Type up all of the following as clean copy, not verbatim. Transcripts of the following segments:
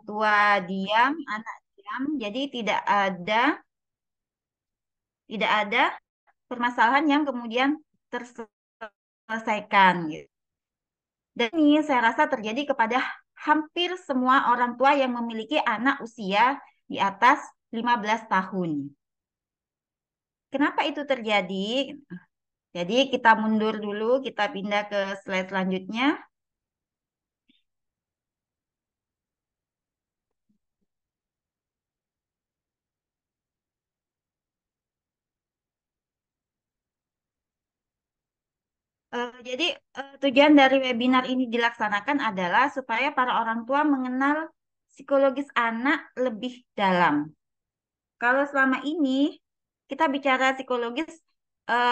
tua diam, anak diam, jadi tidak ada permasalahan yang kemudian terselesaikan gitu. Dan ini saya rasa terjadi kepada hampir semua orang tua yang memiliki anak usia di atas 15 tahun. Kenapa itu terjadi? Jadi kita mundur dulu, kita pindah ke slide selanjutnya. Jadi tujuan dari webinar ini dilaksanakan adalah supaya para orang tua mengenal psikologis anak lebih dalam. Kalau selama ini kita bicara psikologis,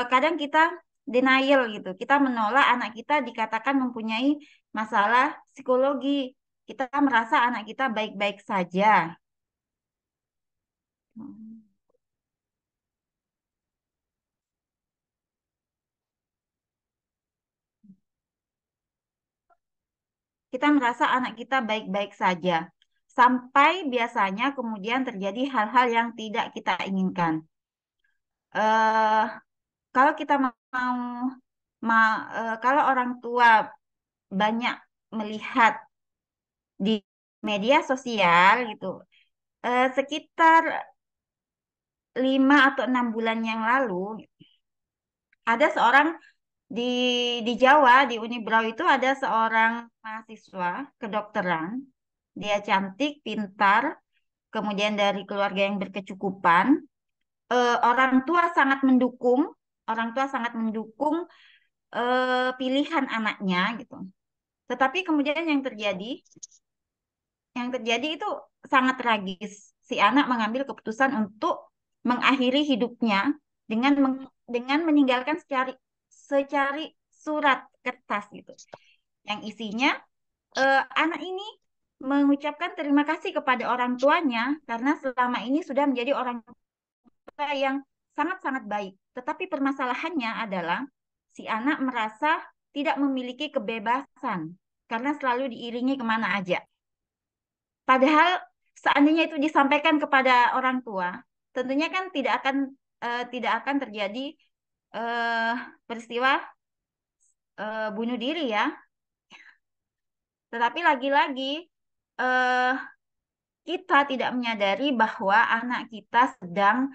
kadang kita denial gitu. Kita menolak anak kita dikatakan mempunyai masalah psikologi. Kita merasa anak kita baik-baik saja. Kita merasa anak kita baik-baik saja. Sampai biasanya kemudian terjadi hal-hal yang tidak kita inginkan. eh Kalau kita kalau orang tua banyak melihat di media sosial gitu, sekitar 5 atau 6 bulan yang lalu ada seorang di Jawa di Unibrau itu ada seorang mahasiswa kedokteran. Dia cantik, pintar, kemudian dari keluarga yang berkecukupan. Orang tua sangat mendukung, orang tua sangat mendukung pilihan anaknya gitu. Tetapi kemudian yang terjadi itu sangat tragis. Si anak mengambil keputusan untuk mengakhiri hidupnya dengan meninggalkan secari surat kertas gitu. Yang isinya anak ini mengucapkan terima kasih kepada orang tuanya karena selama ini sudah menjadi orang tua yang sangat-sangat baik. Tetapi permasalahannya adalah si anak merasa tidak memiliki kebebasan karena selalu diiringi kemana aja. Padahal seandainya itu disampaikan kepada orang tua, tentunya kan tidak akan terjadi eh, peristiwa bunuh diri ya. Tetapi lagi-lagi eh, kita tidak menyadari bahwa anak kita sedang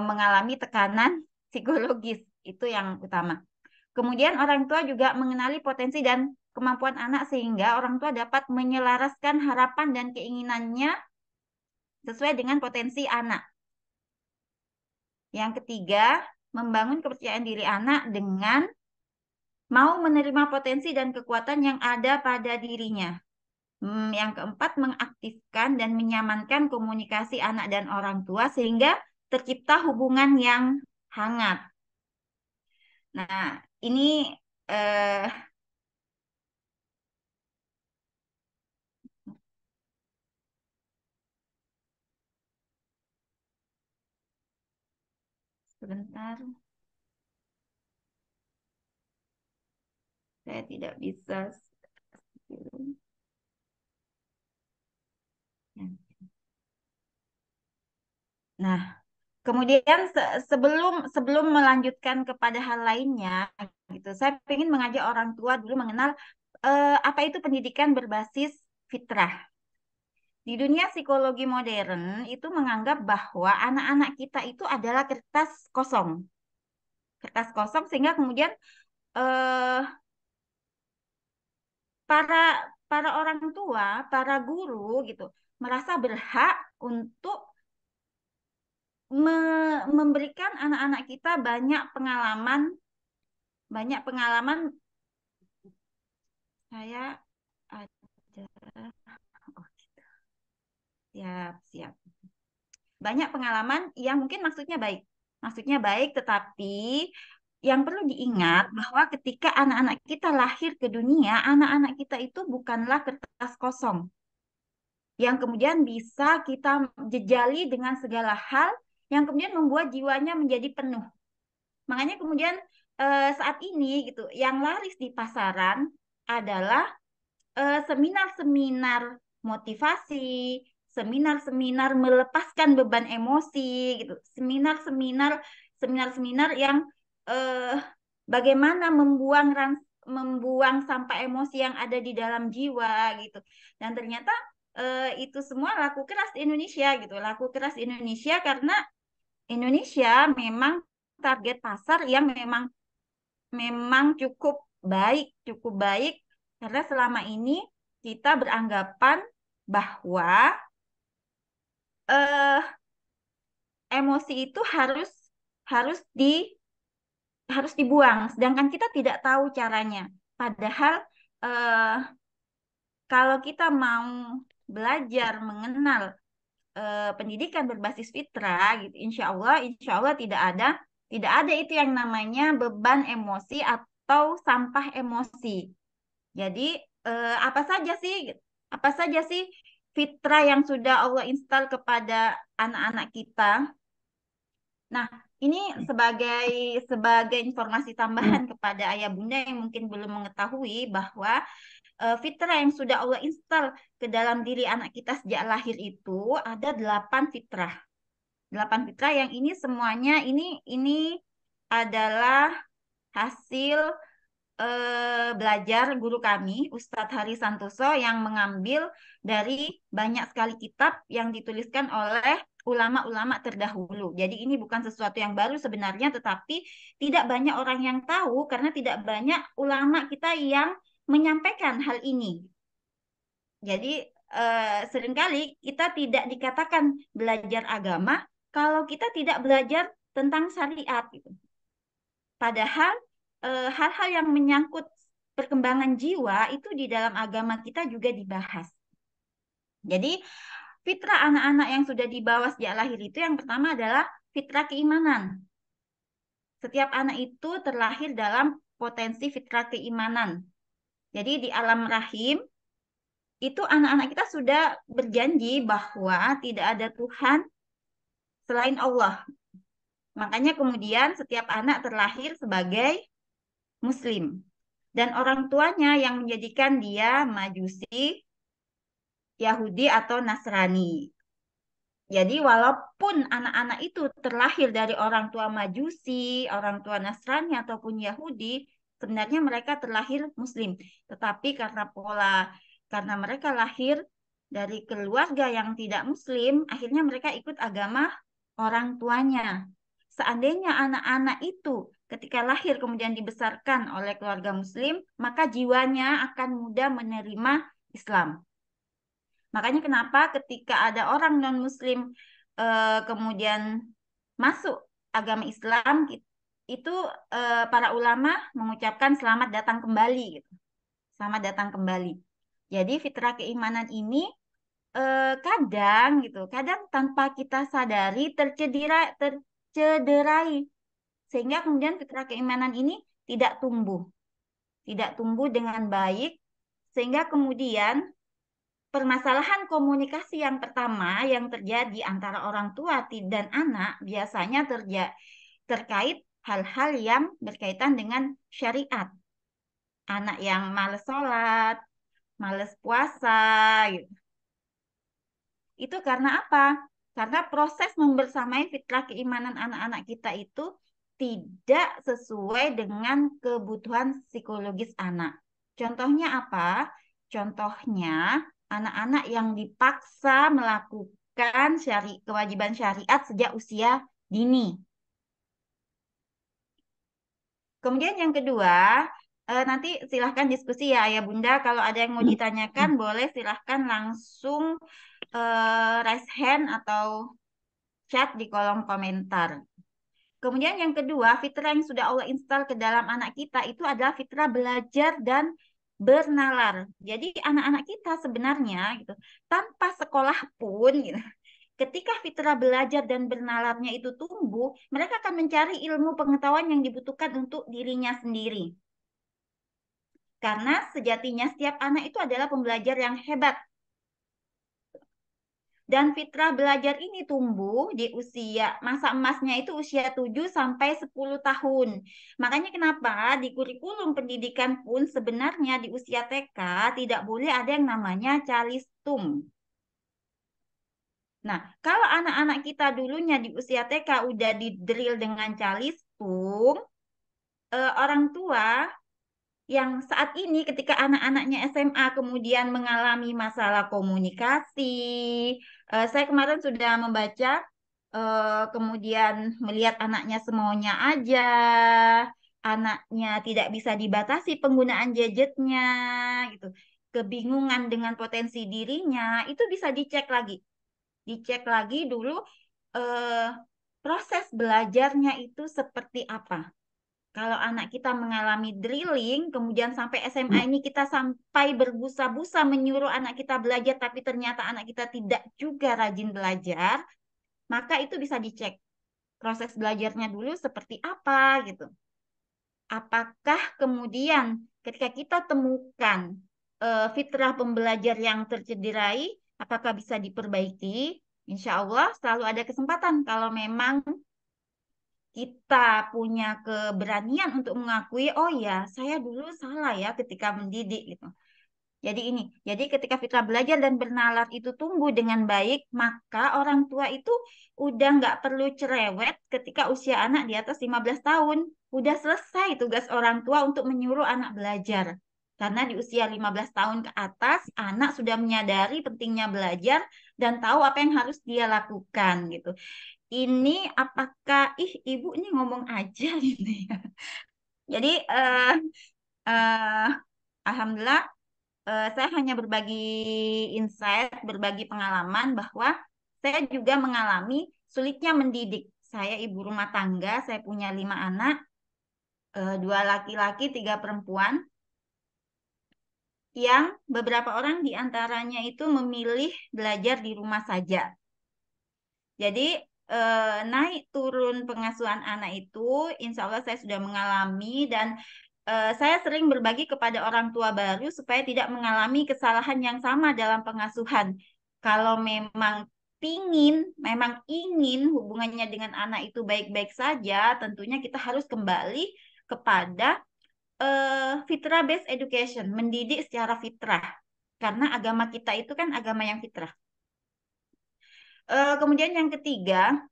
mengalami tekanan psikologis. Itu yang utama. Kemudian orang tua juga mengenali potensi dan kemampuan anak sehingga orang tua dapat menyelaraskan harapan dan keinginannya sesuai dengan potensi anak. Yang ketiga, membangun kepercayaan diri anak dengan mau menerima potensi dan kekuatan yang ada pada dirinya. Yang keempat, mengaktifkan dan menyamankan komunikasi anak dan orang tua sehingga tercipta hubungan yang hangat. Nah, ini eh, sebentar, saya tidak bisa. Nah, kemudian sebelum sebelum melanjutkan kepada hal lainnya, gitu, saya ingin mengajak orang tua dulu mengenal apa itu pendidikan berbasis fitrah. Di dunia psikologi modern itu menganggap bahwa anak-anak kita itu adalah kertas kosong sehingga kemudian eh, para para orang tua, para guru gitu merasa berhak untuk memberikan anak-anak kita banyak pengalaman. Saya ada, oh, siap, siap. Banyak pengalaman yang mungkin maksudnya baik, tetapi yang perlu diingat bahwa ketika anak-anak kita lahir ke dunia, anak-anak kita itu bukanlah kertas kosong yang kemudian bisa kita jejali dengan segala hal yang kemudian membuat jiwanya menjadi penuh. Makanya kemudian saat ini gitu, yang laris di pasaran adalah seminar-seminar motivasi, seminar-seminar melepaskan beban emosi gitu. Seminar-seminar yang eh, bagaimana membuang sampah emosi yang ada di dalam jiwa gitu. Dan ternyata itu semua laku keras Indonesia gitu. Laku keras Indonesia karena Indonesia memang target pasar yang memang memang cukup baik karena selama ini kita beranggapan bahwa eh, emosi itu harus di harus dibuang, sedangkan kita tidak tahu caranya. Padahal eh, kalau kita mau belajar mengenal pendidikan berbasis fitrah, gitu, insya Allah tidak ada itu yang namanya beban emosi atau sampah emosi. Jadi apa saja sih, apa saja sih fitrah yang sudah Allah install kepada anak-anak kita. Nah, ini sebagai sebagai informasi tambahan kepada ayah bunda yang mungkin belum mengetahui bahwa fitrah yang sudah Allah install ke dalam diri anak kita sejak lahir itu ada 8 fitrah. 8 fitrah yang ini semuanya ini adalah hasil belajar guru kami, Ustadz Hari Santoso, yang mengambil dari banyak sekali kitab yang dituliskan oleh ulama-ulama terdahulu. Jadi ini bukan sesuatu yang baru sebenarnya, tetapi tidak banyak orang yang tahu karena tidak banyak ulama kita yang menyampaikan hal ini. Jadi seringkali kita tidak dikatakan belajar agama kalau kita tidak belajar tentang syariat gitu. Padahal hal-hal yang menyangkut perkembangan jiwa itu di dalam agama kita juga dibahas. Jadi fitrah anak-anak yang sudah dibawa sejak lahir itu yang pertama adalah fitrah keimanan. Setiap anak itu terlahir dalam potensi fitrah keimanan. Jadi di alam rahim itu anak-anak kita sudah berjanji bahwa tidak ada Tuhan selain Allah. Makanya kemudian setiap anak terlahir sebagai Muslim. Dan orang tuanya yang menjadikan dia Majusi, Yahudi, atau Nasrani. Jadi walaupun anak-anak itu terlahir dari orang tua Majusi, orang tua Nasrani, ataupun Yahudi, sebenarnya mereka terlahir Muslim. Tetapi karena mereka lahir dari keluarga yang tidak Muslim, akhirnya mereka ikut agama orang tuanya. Seandainya anak-anak itu ketika lahir kemudian dibesarkan oleh keluarga Muslim, maka jiwanya akan mudah menerima Islam. Makanya kenapa ketika ada orang non-Muslim kemudian masuk agama Islam, itu para ulama mengucapkan selamat datang kembali, gitu. Selamat datang kembali. Jadi fitrah keimanan ini kadang tanpa kita sadari tercederai, sehingga kemudian fitrah keimanan ini tidak tumbuh, tidak tumbuh dengan baik, sehingga kemudian permasalahan komunikasi yang pertama yang terjadi antara orang tua dan anak biasanya terkait hal-hal yang berkaitan dengan syariat. Anak yang males sholat, males puasa, gitu. Itu karena apa? Karena proses membersamai fitrah keimanan anak-anak kita itu tidak sesuai dengan kebutuhan psikologis anak. Contohnya apa? Contohnya anak-anak yang dipaksa melakukan kewajiban syariat sejak usia dini. Kemudian yang kedua, nanti silahkan diskusi ya Ayah Bunda. Kalau ada yang mau ditanyakan, boleh silahkan langsung raise hand atau chat di kolom komentar. Kemudian yang kedua, fitrah yang sudah Allah install ke dalam anak kita itu adalah fitrah belajar dan bernalar. Jadi anak-anak kita sebenarnya gitu, tanpa sekolah pun gitu, ketika fitrah belajar dan bernalarnya itu tumbuh, mereka akan mencari ilmu pengetahuan yang dibutuhkan untuk dirinya sendiri. Karena sejatinya setiap anak itu adalah pembelajar yang hebat. Dan fitrah belajar ini tumbuh di usia, masa emasnya itu usia 7 sampai 10 tahun. Makanya kenapa di kurikulum pendidikan pun sebenarnya di usia TK tidak boleh ada yang namanya kultum. Nah, kalau anak-anak kita dulunya di usia TK udah di drill dengan calistung, orang tua yang saat ini ketika anak-anaknya SMA kemudian mengalami masalah komunikasi, saya kemarin sudah membaca, kemudian melihat anaknya semaunya aja, anaknya tidak bisa dibatasi penggunaan gadgetnya, gitu, kebingungan dengan potensi dirinya, itu bisa dicek lagi dulu, eh, proses belajarnya itu seperti apa. Kalau anak kita mengalami drilling, kemudian sampai SMA ini kita sampai berbusa-busa menyuruh anak kita belajar, tapi ternyata anak kita tidak juga rajin belajar, maka itu bisa dicek proses belajarnya dulu seperti apa gitu. Apakah kemudian ketika kita temukan fitrah pembelajar yang tercederai, apakah bisa diperbaiki? Insya Allah selalu ada kesempatan kalau memang kita punya keberanian untuk mengakui, oh ya, saya dulu salah ya ketika mendidik gitu. Jadi ketika fitrah belajar dan bernalar itu tumbuh dengan baik, maka orang tua itu udah nggak perlu cerewet ketika usia anak di atas 15 tahun. Udah selesai tugas orang tua untuk menyuruh anak belajar. Karena di usia 15 tahun ke atas, anak sudah menyadari pentingnya belajar dan tahu apa yang harus dia lakukan gitu. Ini apakah, ibu ini ngomong aja gitu ya. Jadi eh, alhamdulillah, saya hanya berbagi insight, berbagi pengalaman bahwa saya juga mengalami sulitnya mendidik. Saya ibu rumah tangga, saya punya 5 anak, dua laki-laki, 3 perempuan, yang beberapa orang di antaranya itu memilih belajar di rumah saja. Jadi naik turun pengasuhan anak itu, insya Allah saya sudah mengalami dan saya sering berbagi kepada orang tua baru supaya tidak mengalami kesalahan yang sama dalam pengasuhan. Kalau memang ingin hubungannya dengan anak itu baik-baik saja, tentunya kita harus kembali kepada fitrah based education, mendidik secara fitrah. Karena agama kita itu kan agama yang fitrah. Kemudian yang ketiga,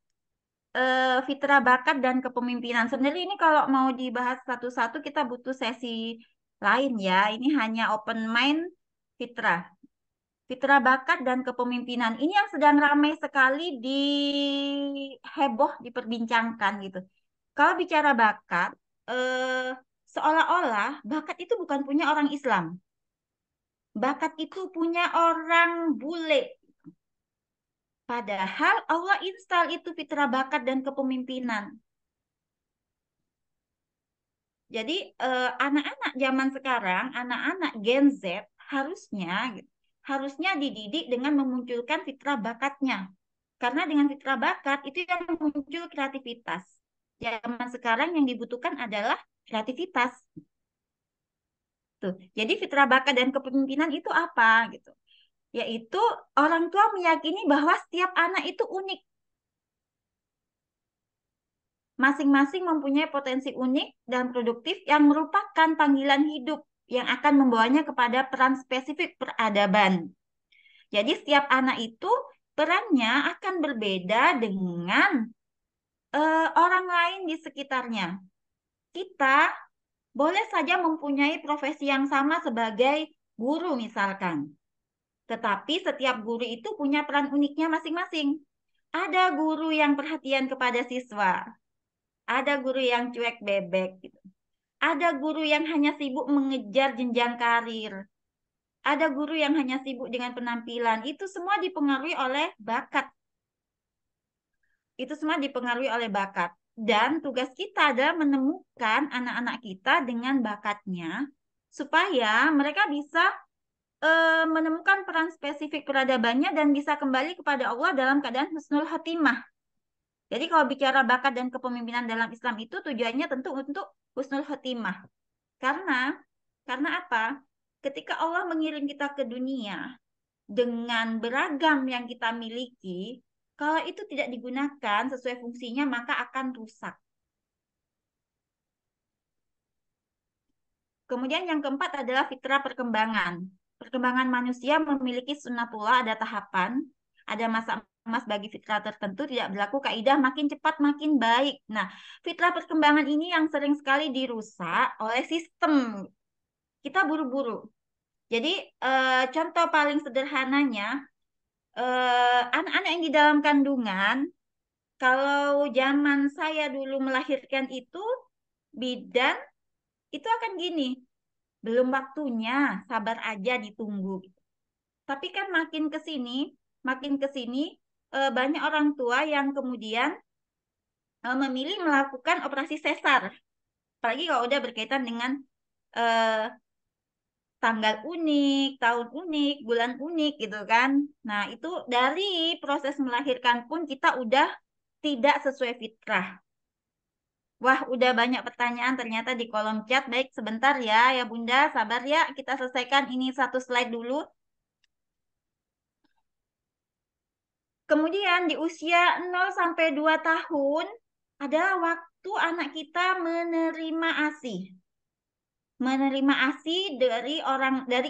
fitrah bakat dan kepemimpinan. Sebenarnya ini kalau mau dibahas satu-satu kita butuh sesi lain ya. Ini hanya open mind fitrah. Fitrah bakat dan kepemimpinan. Ini yang sedang ramai sekali diperbincangkan gitu. Kalau bicara bakat, seolah-olah bakat itu bukan punya orang Islam. Bakat itu punya orang bule. Padahal Allah install itu fitrah bakat dan kepemimpinan. Jadi anak-anak zaman sekarang, anak-anak Gen Z harusnya gitu, harusnya dididik dengan memunculkan fitrah bakatnya. Karena dengan fitrah bakat itu yang muncul kreativitas. Zaman sekarang yang dibutuhkan adalah kreativitas. Tuh. Jadi fitrah bakat dan kepemimpinan itu apa gitu? Yaitu orang tua meyakini bahwa setiap anak itu unik. Masing-masing mempunyai potensi unik dan produktif yang merupakan panggilan hidup yang akan membawanya kepada peran spesifik peradaban. Jadi setiap anak itu perannya akan berbeda dengan orang lain di sekitarnya. Kita boleh saja mempunyai profesi yang sama sebagai guru misalkan. Tetapi setiap guru itu punya peran uniknya masing-masing. Ada guru yang perhatian kepada siswa, ada guru yang cuek bebek gitu. Ada guru yang hanya sibuk mengejar jenjang karir. Ada guru yang hanya sibuk dengan penampilan. Itu semua dipengaruhi oleh bakat. Itu semua dipengaruhi oleh bakat. Dan tugas kita adalah menemukan anak-anak kita dengan bakatnya supaya mereka bisa menemukan peran spesifik peradabannya dan bisa kembali kepada Allah dalam keadaan husnul khotimah. Jadi kalau bicara bakat dan kepemimpinan dalam Islam itu tujuannya tentu untuk husnul khotimah. Karena karena apa? Ketika Allah mengirim kita ke dunia dengan beragam yang kita miliki, kalau itu tidak digunakan sesuai fungsinya maka akan rusak. Kemudian yang keempat adalah fitrah perkembangan. perkembangan manusia memiliki sunnatullah, ada tahapan, ada masa emas bagi fitrah tertentu, tidak berlaku kaidah makin cepat makin baik. Nah, fitrah perkembangan ini yang sering sekali dirusak oleh sistem. Kita buru-buru. Jadi, contoh paling sederhananya, anak-anak yang di dalam kandungan, kalau zaman saya dulu melahirkan itu, bidan itu akan gini, belum waktunya, sabar aja ditunggu. Tapi kan makin ke sini banyak orang tua yang kemudian memilih melakukan operasi sesar. Apalagi kalau udah berkaitan dengan eh, tanggal unik, tahun unik, bulan unik gitu kan. Nah, itu dari proses melahirkan pun kita udah tidak sesuai fitrah. Wah, udah banyak pertanyaan ternyata di kolom chat. Baik, sebentar ya, ya Bunda, sabar ya. Kita selesaikan ini satu slide dulu. Kemudian di usia 0 sampai 2 tahun adalah waktu anak kita menerima ASI. Menerima ASI dari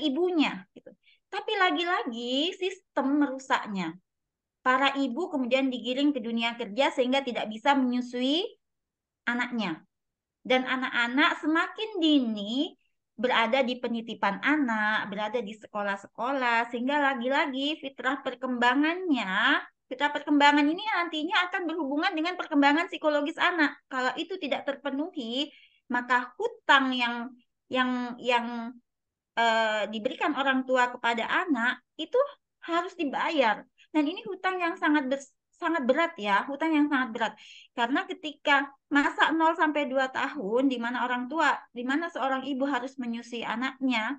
ibunya gitu. Tapi lagi-lagi sistem merusaknya. Para ibu kemudian digiring ke dunia kerja sehingga tidak bisa menyusui anaknya. Dan anak-anak semakin dini berada di penitipan anak, berada di sekolah-sekolah, sehingga lagi-lagi fitrah perkembangan ini nantinya akan berhubungan dengan perkembangan psikologis anak. Kalau itu tidak terpenuhi, maka hutang yang diberikan orang tua kepada anak itu harus dibayar. Dan ini hutang yang sangat berat ya, hutang yang sangat berat. Karena ketika masa 0 sampai 2 tahun di mana seorang ibu harus menyusui anaknya,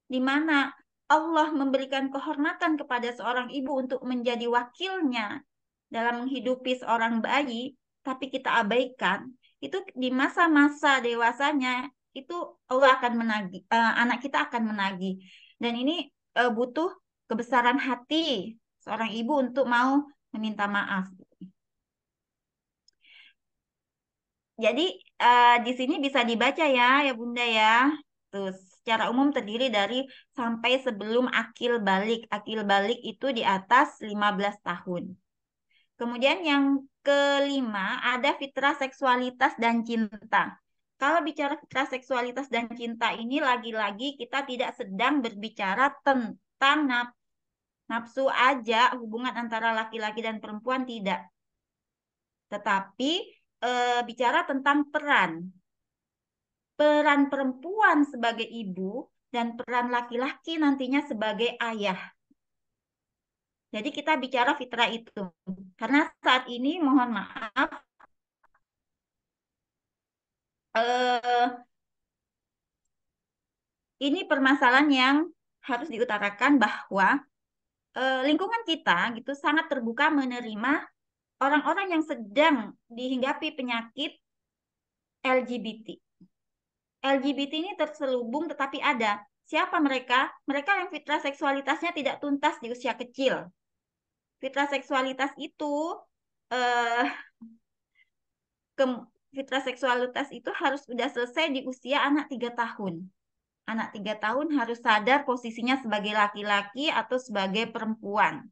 di mana Allah memberikan kehormatan kepada seorang ibu untuk menjadi wakilnya dalam menghidupi seorang bayi, tapi kita abaikan, itu di masa-masa dewasanya itu Allah akan menagih, anak kita akan menagih. Dan ini butuh kebesaran hati seorang ibu untuk mau meminta maaf. Jadi di sini bisa dibaca ya, ya Bunda ya. Terus secara umum terdiri dari sampai sebelum akil balik. Akil balik itu di atas 15 tahun. Kemudian yang kelima ada fitrah seksualitas dan cinta. Kalau bicara fitrah seksualitas dan cinta ini lagi-lagi kita tidak sedang berbicara tentang nafsu aja hubungan antara laki-laki dan perempuan tidak. Tetapi bicara tentang peran. Peran perempuan sebagai ibu dan peran laki-laki nantinya sebagai ayah. Jadi kita bicara fitrah itu. Karena saat ini mohon maaf eh, ini permasalahan yang harus diutarakan bahwa lingkungan kita gitu sangat terbuka menerima orang-orang yang sedang dihinggapi penyakit LGBT. LGBT ini terselubung tetapi ada. Siapa mereka? Mereka yang fitrah seksualitasnya tidak tuntas di usia kecil. Fitrah seksualitas itu eh, fitrah seksualitas itu harus sudah selesai di usia anak 3 tahun. Anak 3 tahun harus sadar posisinya sebagai laki-laki atau sebagai perempuan.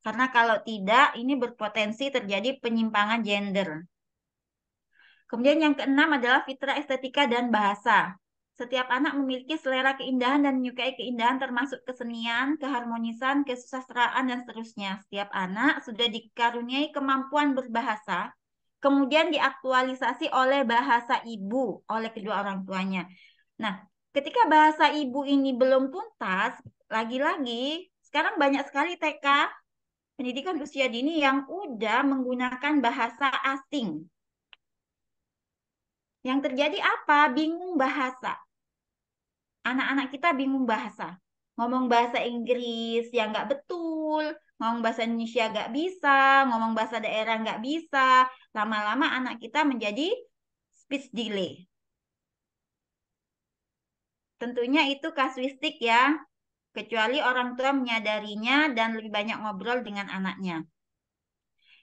Karena kalau tidak, ini berpotensi terjadi penyimpangan gender. Kemudian yang keenam adalah fitrah estetika dan bahasa. Setiap anak memiliki selera keindahan dan menyukai keindahan termasuk kesenian, keharmonisan, kesusastraan, dan seterusnya. Setiap anak sudah dikaruniai kemampuan berbahasa, kemudian diaktualisasi oleh bahasa ibu, oleh kedua orang tuanya. Nah, ketika bahasa ibu ini belum tuntas, lagi-lagi sekarang banyak sekali TK, pendidikan usia dini yang udah menggunakan bahasa asing. Yang terjadi apa? Bingung bahasa. Anak-anak kita bingung bahasa. Ngomong bahasa Inggris yang nggak betul, ngomong bahasa Indonesia nggak bisa, ngomong bahasa daerah nggak bisa. Lama-lama anak kita menjadi speech delay. Tentunya itu kasuistik ya, kecuali orang tua menyadarinya dan lebih banyak ngobrol dengan anaknya.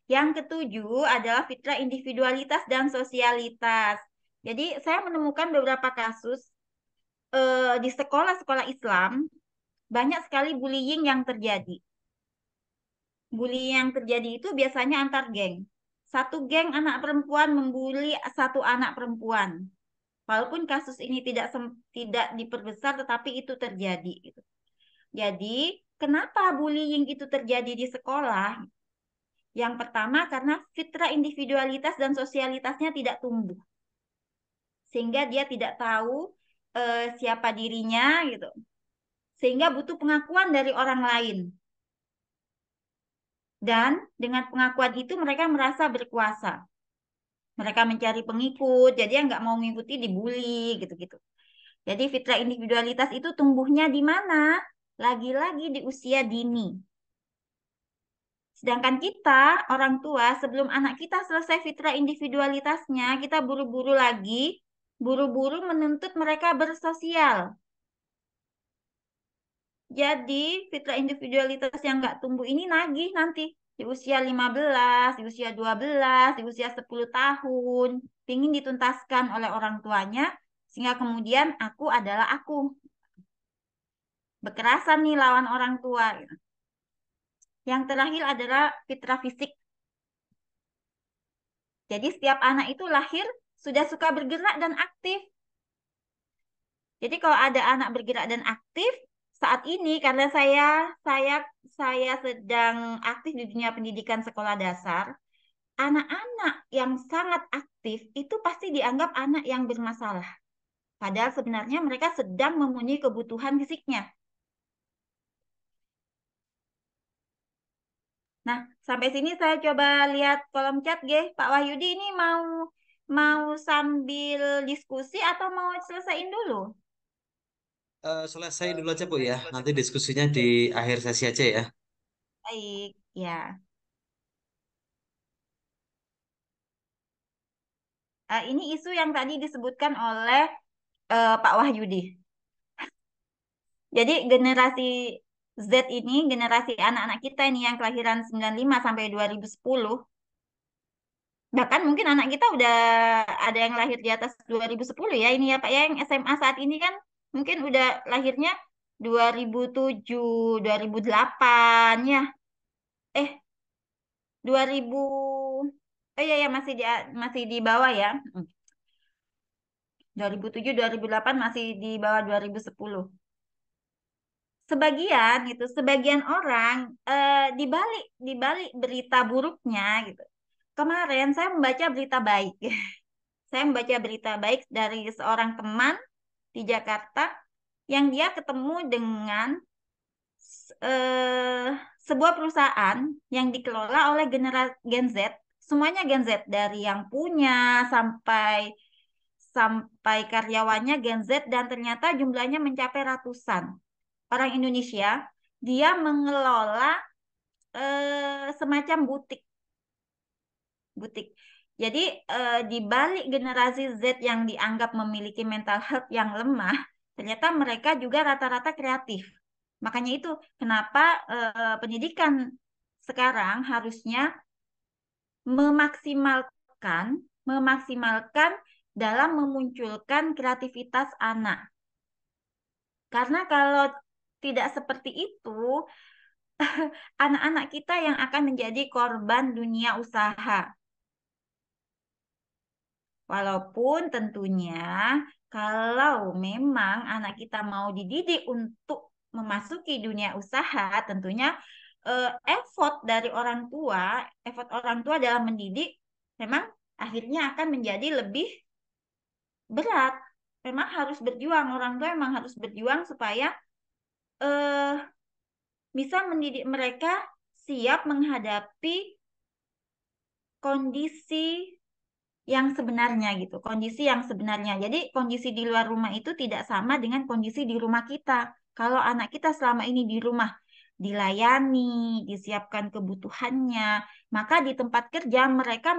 Yang ketujuh adalah fitrah individualitas dan sosialitas. Jadi saya menemukan beberapa kasus di sekolah-sekolah Islam banyak sekali bullying yang terjadi. Bullying yang terjadi itu biasanya antar geng. Satu geng anak perempuan membuli satu anak perempuan. Walaupun kasus ini tidak diperbesar, tetapi itu terjadi, gitu. Jadi, kenapa bullying itu terjadi di sekolah? Yang pertama, karena fitrah individualitas dan sosialitasnya tidak tumbuh, sehingga dia tidak tahu siapa dirinya, gitu. Sehingga butuh pengakuan dari orang lain. Dan dengan pengakuan itu mereka merasa berkuasa. Mereka mencari pengikut, jadi yang nggak mau mengikuti dibully, gitu-gitu. Jadi fitrah individualitas itu tumbuhnya di mana? Lagi-lagi di usia dini. Sedangkan kita, orang tua, sebelum anak kita selesai fitrah individualitasnya, kita buru-buru lagi, buru-buru menuntut mereka bersosial. Jadi fitrah individualitas yang nggak tumbuh ini nagih nanti di usia 15, di usia 12, di usia 10 tahun. Ingin dituntaskan oleh orang tuanya, sehingga kemudian aku adalah aku. Berkerasan nih lawan orang tua, gitu. Yang terakhir adalah fitrah fisik. Jadi setiap anak itu lahir sudah suka bergerak dan aktif. Jadi kalau ada anak bergerak dan aktif, saat ini karena saya saya sedang aktif di dunia pendidikan sekolah dasar, anak-anak yang sangat aktif itu pasti dianggap anak yang bermasalah. Padahal sebenarnya mereka sedang memenuhi kebutuhan fisiknya. Nah, sampai sini saya coba lihat kolom chat, Pak Wahyudi ini mau mau sambil diskusi atau mau selesaiin dulu? Selesai dulu aja Bu ya. Nanti diskusinya di akhir sesi aja ya. Baik, ya. Ini isu yang tadi disebutkan oleh Pak Wahyudi. Jadi generasi Z ini, generasi anak-anak kita ini yang kelahiran 95 sampai 2010, bahkan mungkin anak kita udah ada yang lahir di atas 2010 ya ini ya Pak ya, yang SMA saat ini kan mungkin udah lahirnya 2007, 2008 ya. Eh, 2000. Oh iya ya masih di bawah ya. 2007, 2008 masih di bawah 2010. Sebagian gitu, sebagian orang di balik berita buruknya gitu. Kemarin saya membaca berita baik. Saya membaca berita baik dari seorang teman di Jakarta yang dia ketemu dengan eh, sebuah perusahaan yang dikelola oleh generasi Gen Z, semuanya Gen Z dari yang punya sampai sampai karyawannya Gen Z dan ternyata jumlahnya mencapai ratusan orang Indonesia. Dia mengelola semacam butik, butik. Jadi di balik generasi Z yang dianggap memiliki mental health yang lemah, ternyata mereka juga rata-rata kreatif. Makanya itu kenapa pendidikan sekarang harusnya memaksimalkan memaksimalkan dalam memunculkan kreativitas anak. Karena kalau tidak seperti itu, anak-anak kita yang akan menjadi korban dunia usaha. Walaupun tentunya kalau memang anak kita mau dididik untuk memasuki dunia usaha, tentunya effort dari orang tua, effort orang tua dalam mendidik memang akhirnya akan menjadi lebih berat. Memang harus berjuang, orang tua memang harus berjuang supaya eh, bisa mendidik mereka siap menghadapi kondisi yang sebenarnya gitu, kondisi yang sebenarnya. Jadi kondisi di luar rumah itu tidak sama dengan kondisi di rumah kita. Kalau anak kita selama ini di rumah dilayani, disiapkan kebutuhannya, maka di tempat kerja mereka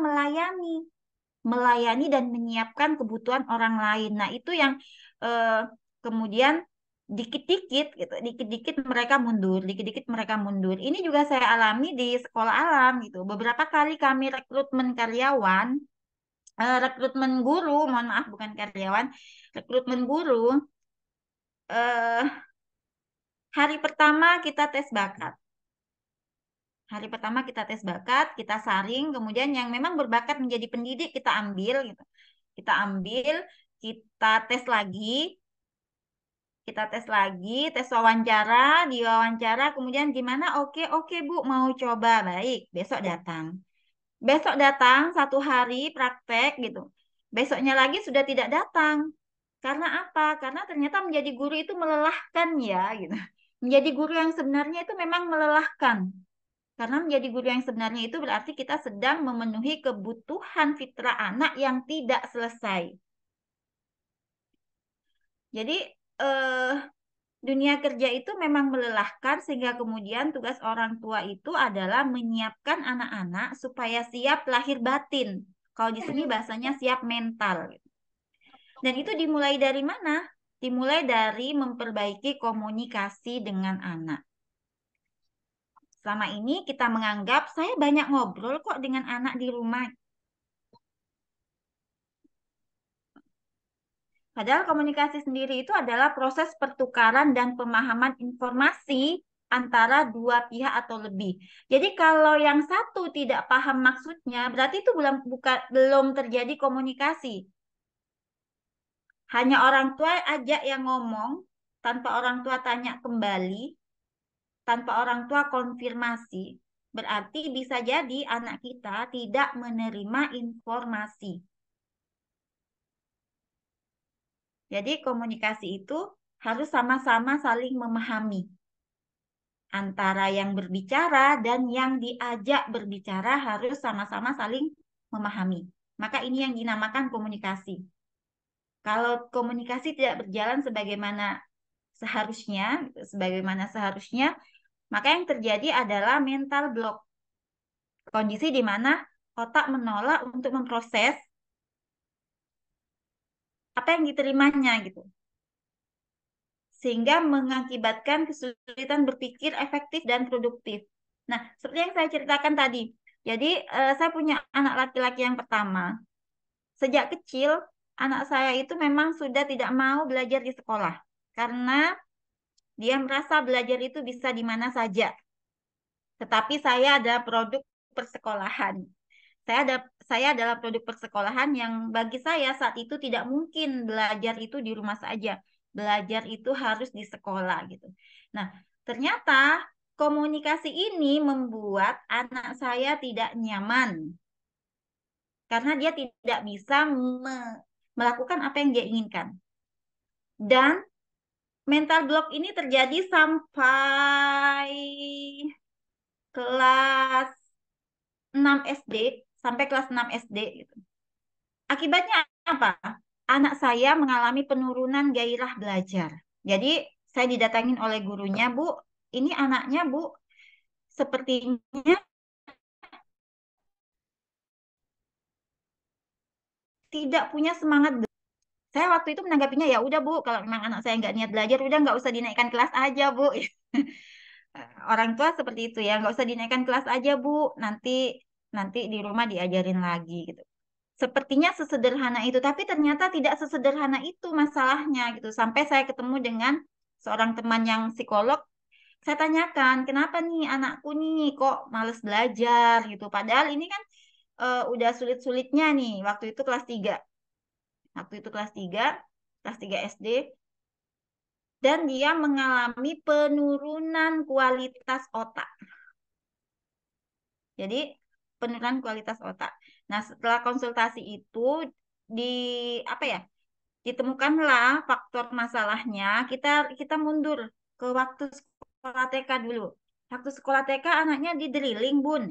melayani dan menyiapkan kebutuhan orang lain. Nah, itu yang kemudian dikit-dikit gitu, dikit-dikit mereka mundur, dikit-dikit mereka mundur. Ini juga saya alami di sekolah alam gitu. Beberapa kali kami rekrutmen karyawan, rekrutmen guru, mohon maaf bukan karyawan, rekrutmen guru, eh, Hari pertama kita tes bakat. Hari pertama kita tes bakat, kita saring, kemudian yang memang berbakat menjadi pendidik kita ambil gitu. Kita ambil, kita tes lagi, tes wawancara, diwawancara, kemudian gimana? Oke, oke Bu, mau coba. Baik, besok datang. Besok datang 1 hari praktek gitu. Besoknya lagi sudah tidak datang. Karena apa? Karena ternyata menjadi guru itu melelahkan ya gitu. Menjadi guru yang sebenarnya itu memang melelahkan. Karena menjadi guru yang sebenarnya itu berarti kita sedang memenuhi kebutuhan fitrah anak yang tidak selesai. Jadi eh, dunia kerja itu memang melelahkan sehingga kemudian tugas orang tua itu adalah menyiapkan anak-anak supaya siap lahir batin. Kalau di sini bahasanya siap mental. Dan itu dimulai dari mana? Dimulai dari memperbaiki komunikasi dengan anak. Selama ini kita menganggap saya banyak ngobrol kok dengan anak di rumah. Padahal komunikasi sendiri itu adalah proses pertukaran dan pemahaman informasi antara dua pihak atau lebih. Jadi kalau yang satu tidak paham maksudnya, berarti itu belum terjadi komunikasi. Hanya orang tua aja yang ngomong, tanpa orang tua tanya kembali, tanpa orang tua konfirmasi, berarti bisa jadi anak kita tidak menerima informasi. Jadi komunikasi itu harus sama-sama saling memahami antara yang berbicara dan yang diajak berbicara harus sama-sama saling memahami. Maka ini yang dinamakan komunikasi. Kalau komunikasi tidak berjalan sebagaimana seharusnya, maka yang terjadi adalah mental block. Kondisi di mana otak menolak untuk memproses apa yang diterimanya gitu. Sehingga mengakibatkan kesulitan berpikir efektif dan produktif. Nah, seperti yang saya ceritakan tadi. Jadi, saya punya anak laki-laki yang pertama. Sejak kecil, anak saya itu memang sudah tidak mau belajar di sekolah. Karena dia merasa belajar itu bisa di mana saja. Tetapi saya ada produk persekolahan. Saya adalah produk persekolahan yang bagi saya saat itu tidak mungkin belajar itu di rumah saja. Belajar itu harus di sekolah gitu. Nah, ternyata komunikasi ini membuat anak saya tidak nyaman karena dia tidak bisa melakukan apa yang dia inginkan. Dan mental block ini terjadi sampai kelas 6 SD, sampai kelas 6 SD gitu. Akibatnya apa? Anak saya mengalami penurunan gairah belajar. Jadi saya didatangin oleh gurunya, Bu, ini anaknya, Bu, sepertinya tidak punya semangat. Saya waktu itu menanggapinya ya udah Bu, kalau memang anak saya nggak niat belajar, udah nggak usah dinaikkan kelas aja Bu. Orang tua seperti itu ya, nggak usah dinaikkan kelas aja Bu, nanti nanti di rumah diajarin lagi gitu. Sepertinya sesederhana itu, tapi ternyata tidak sesederhana itu masalahnya gitu. Sampai saya ketemu dengan seorang teman yang psikolog, saya tanyakan, kenapa nih anakku nih kok males belajar gitu. Padahal ini kan udah sulit-sulitnya nih waktu itu kelas 3. Waktu itu kelas tiga SD, dan dia mengalami penurunan kualitas otak. Jadi penurunan kualitas otak. Nah, setelah konsultasi itu di apa ya? Ditemukanlah faktor masalahnya. Kita kita mundur ke waktu sekolah TK dulu. Waktu sekolah TK anaknya di drilling, Bun.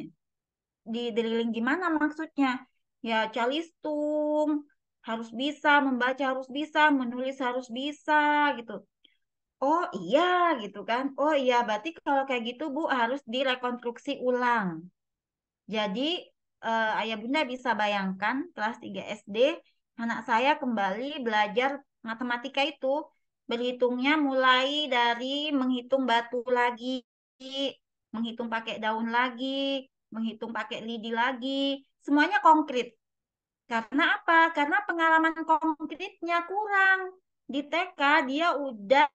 Di drilling gimana maksudnya? Ya calistung, harus bisa membaca, harus bisa menulis, harus bisa gitu. Oh iya gitu kan. Oh iya, berarti kalau kayak gitu Bu harus direkonstruksi ulang. Jadi ayah bunda bisa bayangkan kelas 3 SD anak saya kembali belajar matematika itu berhitungnya mulai dari menghitung batu lagi, menghitung pakai daun lagi, menghitung pakai lidi lagi, semuanya konkret. Karena apa? Karena pengalaman konkretnya kurang. Di TK dia udah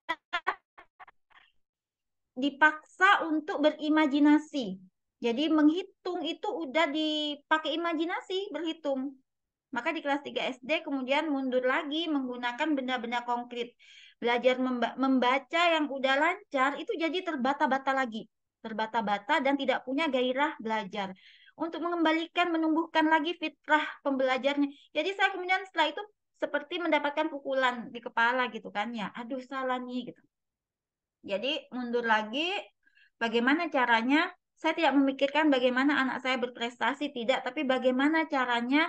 dipaksa untuk berimajinasi. Jadi menghitung itu udah dipakai imajinasi, berhitung. Maka di kelas 3 SD kemudian mundur lagi menggunakan benda-benda konkret. Belajar membaca yang udah lancar itu jadi terbata-bata lagi. Terbata-bata dan tidak punya gairah belajar. Untuk mengembalikan, menumbuhkan lagi fitrah pembelajarnya. Jadi saya kemudian setelah itu seperti mendapatkan pukulan di kepala gitu kan ya. Aduh salah nih gitu. Jadi mundur lagi, bagaimana caranya? Saya tidak memikirkan bagaimana anak saya berprestasi, tidak, tapi bagaimana caranya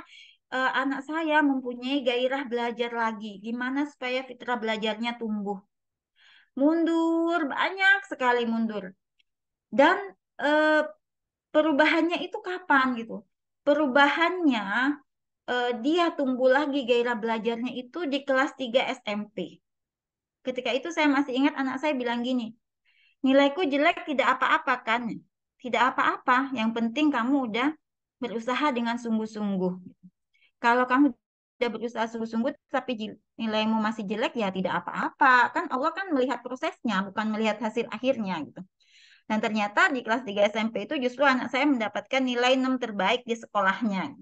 anak saya mempunyai gairah belajar lagi. Gimana supaya fitrah belajarnya tumbuh. Mundur, banyak sekali mundur. Dan eh, perubahannya itu kapan gitu? Perubahannya dia tumbuh lagi gairah belajarnya itu di kelas 3 SMP. Ketika itu saya masih ingat anak saya bilang gini, nilaiku jelek tidak apa-apa kan? Tidak apa-apa, yang penting kamu udah berusaha dengan sungguh-sungguh. Kalau kamu udah berusaha sungguh-sungguh tapi nilaimu masih jelek ya tidak apa-apa. Kan Allah kan melihat prosesnya, bukan melihat hasil akhirnya gitu. Dan ternyata di kelas 3 SMP itu justru anak saya mendapatkan nilai 6 terbaik di sekolahnya.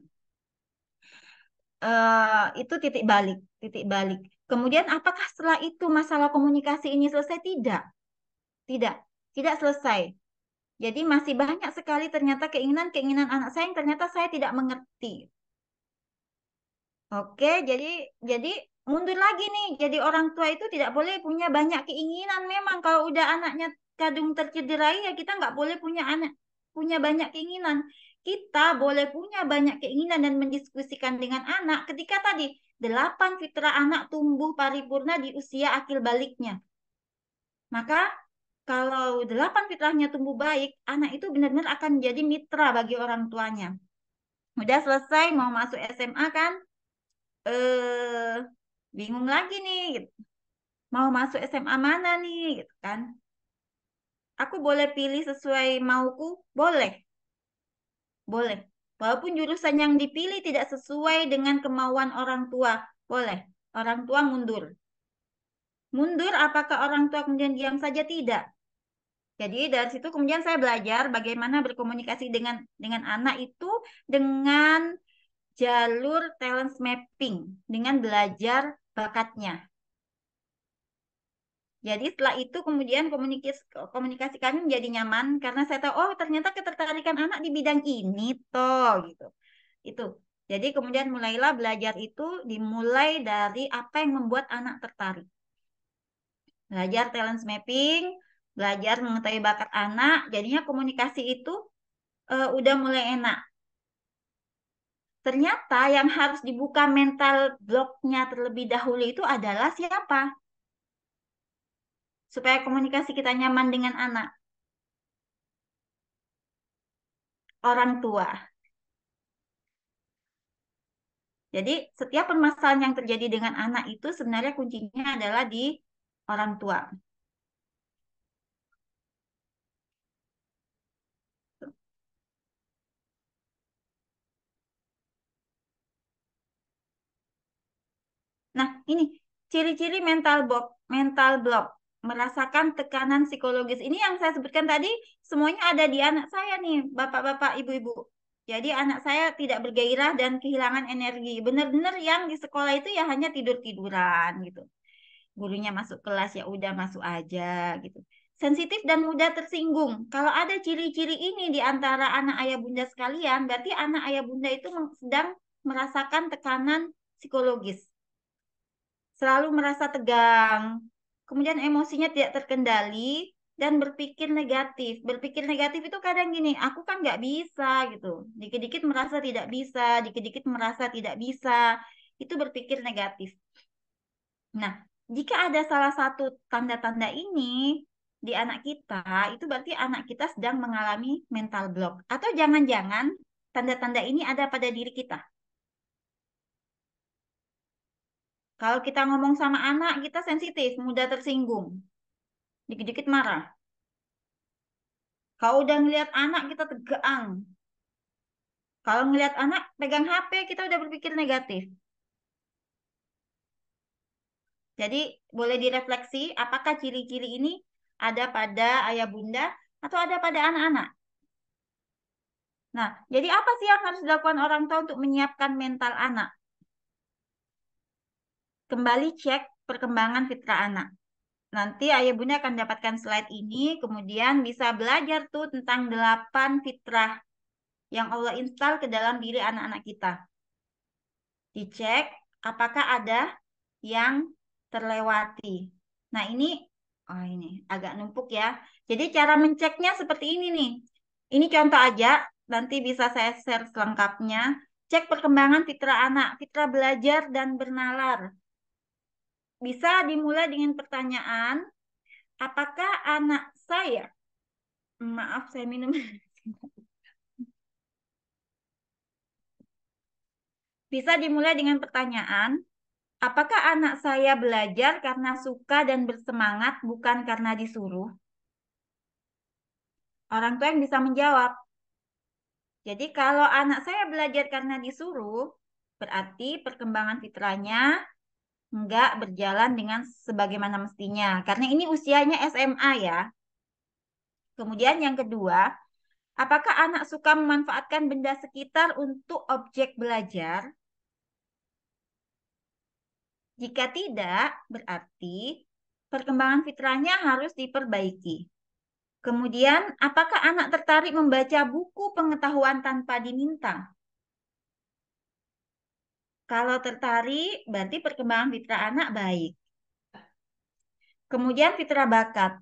Itu titik balik, titik balik. Kemudian apakah setelah itu masalah komunikasi ini selesai? Tidak, tidak, tidak selesai. Jadi masih banyak sekali ternyata keinginan-keinginan anak saya yang ternyata saya tidak mengerti. Oke, jadi mundur lagi nih. Jadi orang tua itu tidak boleh punya banyak keinginan. Memang kalau udah anaknya kadung tercederai ya kita nggak boleh punya punya banyak keinginan. Kita boleh punya banyak keinginan dan mendiskusikan dengan anak ketika tadi 8 fitrah anak tumbuh paripurna di usia akil baliknya. Maka kalau 8 fitrahnya tumbuh baik, anak itu benar-benar akan menjadi mitra bagi orang tuanya. Udah selesai mau masuk SMA kan? eh Bingung lagi nih gitu. Mau masuk SMA mana nih gitu kan. Aku boleh pilih sesuai mauku? Boleh, boleh. Walaupun jurusan yang dipilih tidak sesuai dengan kemauan orang tua, boleh. Orang tua mundur. Mundur apakah orang tua kemudian diam saja? Tidak. Jadi dari situ kemudian saya belajar bagaimana berkomunikasi dengan anak itu dengan jalur talent mapping, dengan belajar bakatnya. Jadi setelah itu kemudian komunikasi kami menjadi nyaman karena saya tahu oh ternyata ketertarikan anak di bidang ini toh gitu. Itu. Jadi kemudian mulailah belajar itu dimulai dari apa yang membuat anak tertarik. Belajar talent mapping, belajar mengetahui bakat anak, jadinya komunikasi itu udah mulai enak. Ternyata yang harus dibuka mental blocknya terlebih dahulu itu adalah siapa? Supaya komunikasi kita nyaman dengan anak. Orang tua. Jadi setiap permasalahan yang terjadi dengan anak itu sebenarnya kuncinya adalah di orang tua. Nah, ini ciri-ciri mental block, merasakan tekanan psikologis. Ini yang saya sebutkan tadi semuanya ada di anak saya nih, Bapak-bapak, Ibu-ibu. Jadi anak saya tidak bergairah dan kehilangan energi. Benar-benar yang di sekolah itu ya hanya tidur-tiduran gitu. Gurunya masuk kelas ya udah masuk aja gitu. Sensitif dan mudah tersinggung. Kalau ada ciri-ciri ini di antara anak ayah bunda sekalian, berarti anak ayah bunda itu sedang merasakan tekanan psikologis. Selalu merasa tegang. Kemudian emosinya tidak terkendali dan berpikir negatif. Berpikir negatif itu kadang gini, aku kan nggak bisa gitu. Dikit-dikit merasa tidak bisa, dikit-dikit merasa tidak bisa. Itu berpikir negatif. Nah, jika ada salah satu tanda-tanda ini di anak kita, itu berarti anak kita sedang mengalami mental block. Atau jangan-jangan tanda-tanda ini ada pada diri kita. Kalau kita ngomong sama anak, kita sensitif, mudah tersinggung, dikit-dikit marah. Kalau udah ngelihat anak, kita tegang. Kalau ngelihat anak pegang HP, kita udah berpikir negatif. Jadi boleh direfleksi apakah ciri-ciri ini Ada pada ayah bunda atau ada pada anak-anak? Nah, jadi apa sih yang harus dilakukan orang tua untuk menyiapkan mental anak? Kembali cek perkembangan fitrah anak. Nanti ayah bunda akan dapatkan slide ini, kemudian bisa belajar tuh tentang 8 fitrah yang Allah install ke dalam diri anak-anak kita. Dicek apakah ada yang terlewati. Nah, ini agak numpuk ya. Jadi cara menceknya seperti ini nih. Ini contoh aja, nanti bisa saya share selengkapnya. Cek perkembangan fitrah anak, fitrah belajar dan bernalar. Bisa dimulai dengan pertanyaan, apakah anak saya, maaf saya minum, bisa dimulai dengan pertanyaan, apakah anak saya belajar karena suka dan bersemangat, bukan karena disuruh? Orang tua yang bisa menjawab. Jadi kalau anak saya belajar karena disuruh, berarti perkembangan fitrahnya nggak berjalan dengan sebagaimana mestinya. Karena ini usianya SMA ya. Kemudian yang kedua, apakah anak suka memanfaatkan benda sekitar untuk objek belajar? Jika tidak, berarti perkembangan fitrahnya harus diperbaiki. Kemudian, apakah anak tertarik membaca buku pengetahuan tanpa diminta? Kalau tertarik, berarti perkembangan fitrah anak baik. Kemudian fitrah bakat.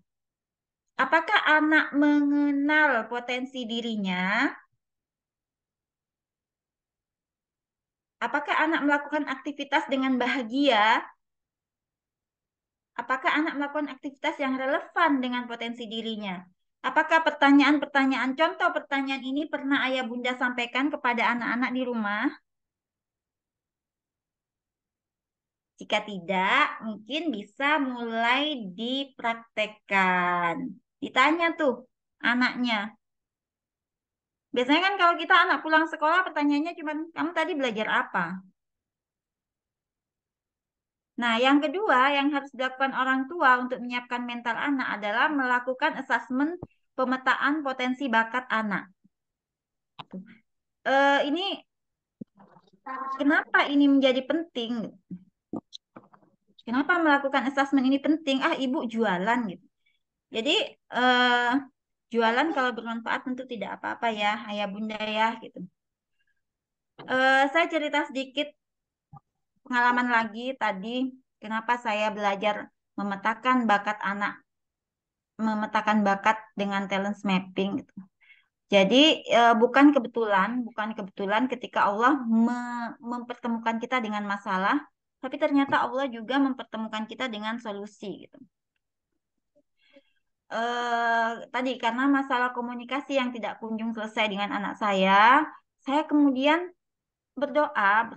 Apakah anak mengenal potensi dirinya? Apakah anak melakukan aktivitas dengan bahagia? Apakah anak melakukan aktivitas yang relevan dengan potensi dirinya? Apakah pertanyaan-pertanyaan, contoh pertanyaan ini pernah ayah bunda sampaikan kepada anak-anak di rumah? Jika tidak, mungkin bisa mulai dipraktekkan. Ditanya tuh anaknya. Biasanya kan kalau kita anak pulang sekolah, pertanyaannya cuma, kamu tadi belajar apa? Nah, yang kedua yang harus dilakukan orang tua untuk menyiapkan mental anak adalah melakukan asesmen pemetaan potensi bakat anak. Ini kenapa ini menjadi penting? Kenapa melakukan asesmen ini penting? Ah, ibu jualan gitu. Jadi jualan kalau bermanfaat tentu tidak apa-apa ya, ayah bunda ya gitu. Saya cerita sedikit pengalaman lagi tadi. Kenapa saya belajar memetakan bakat anak, memetakan bakat dengan talent mapping gitu. Jadi bukan kebetulan ketika Allah mempertemukan kita dengan masalah, tapi ternyata Allah juga mempertemukan kita dengan solusi gitu. Tadi karena masalah komunikasi yang tidak kunjung selesai dengan anak saya kemudian berdoa,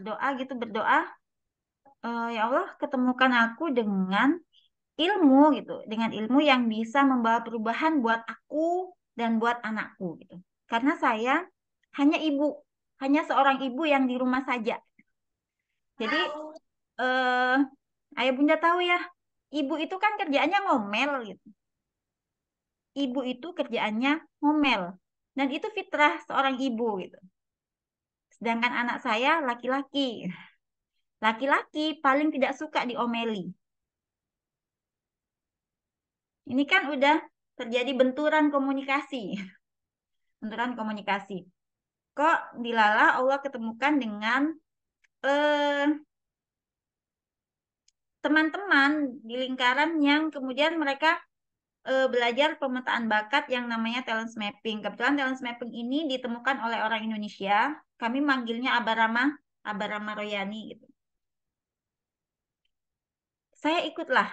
ya Allah ketemukan aku dengan ilmu gitu, dengan ilmu yang bisa membawa perubahan buat aku dan buat anakku gitu. Karena saya hanya ibu, hanya seorang ibu yang di rumah saja. Jadi eh, ayah bunda tahu ya, ibu itu kan kerjaannya ngomel gitu. Ibu itu kerjaannya ngomel. Dan itu fitrah seorang ibu gitu. Sedangkan anak saya laki-laki. Laki-laki paling tidak suka diomeli. Ini kan udah terjadi benturan komunikasi. Benturan komunikasi. Kok dilala Allah ketemukan dengan eh, teman-teman di lingkaran yang kemudian mereka belajar pemetaan bakat yang namanya talent mapping. Kebetulan talent mapping ini ditemukan oleh orang Indonesia. Kami manggilnya Abarama Royani gitu. Saya ikutlah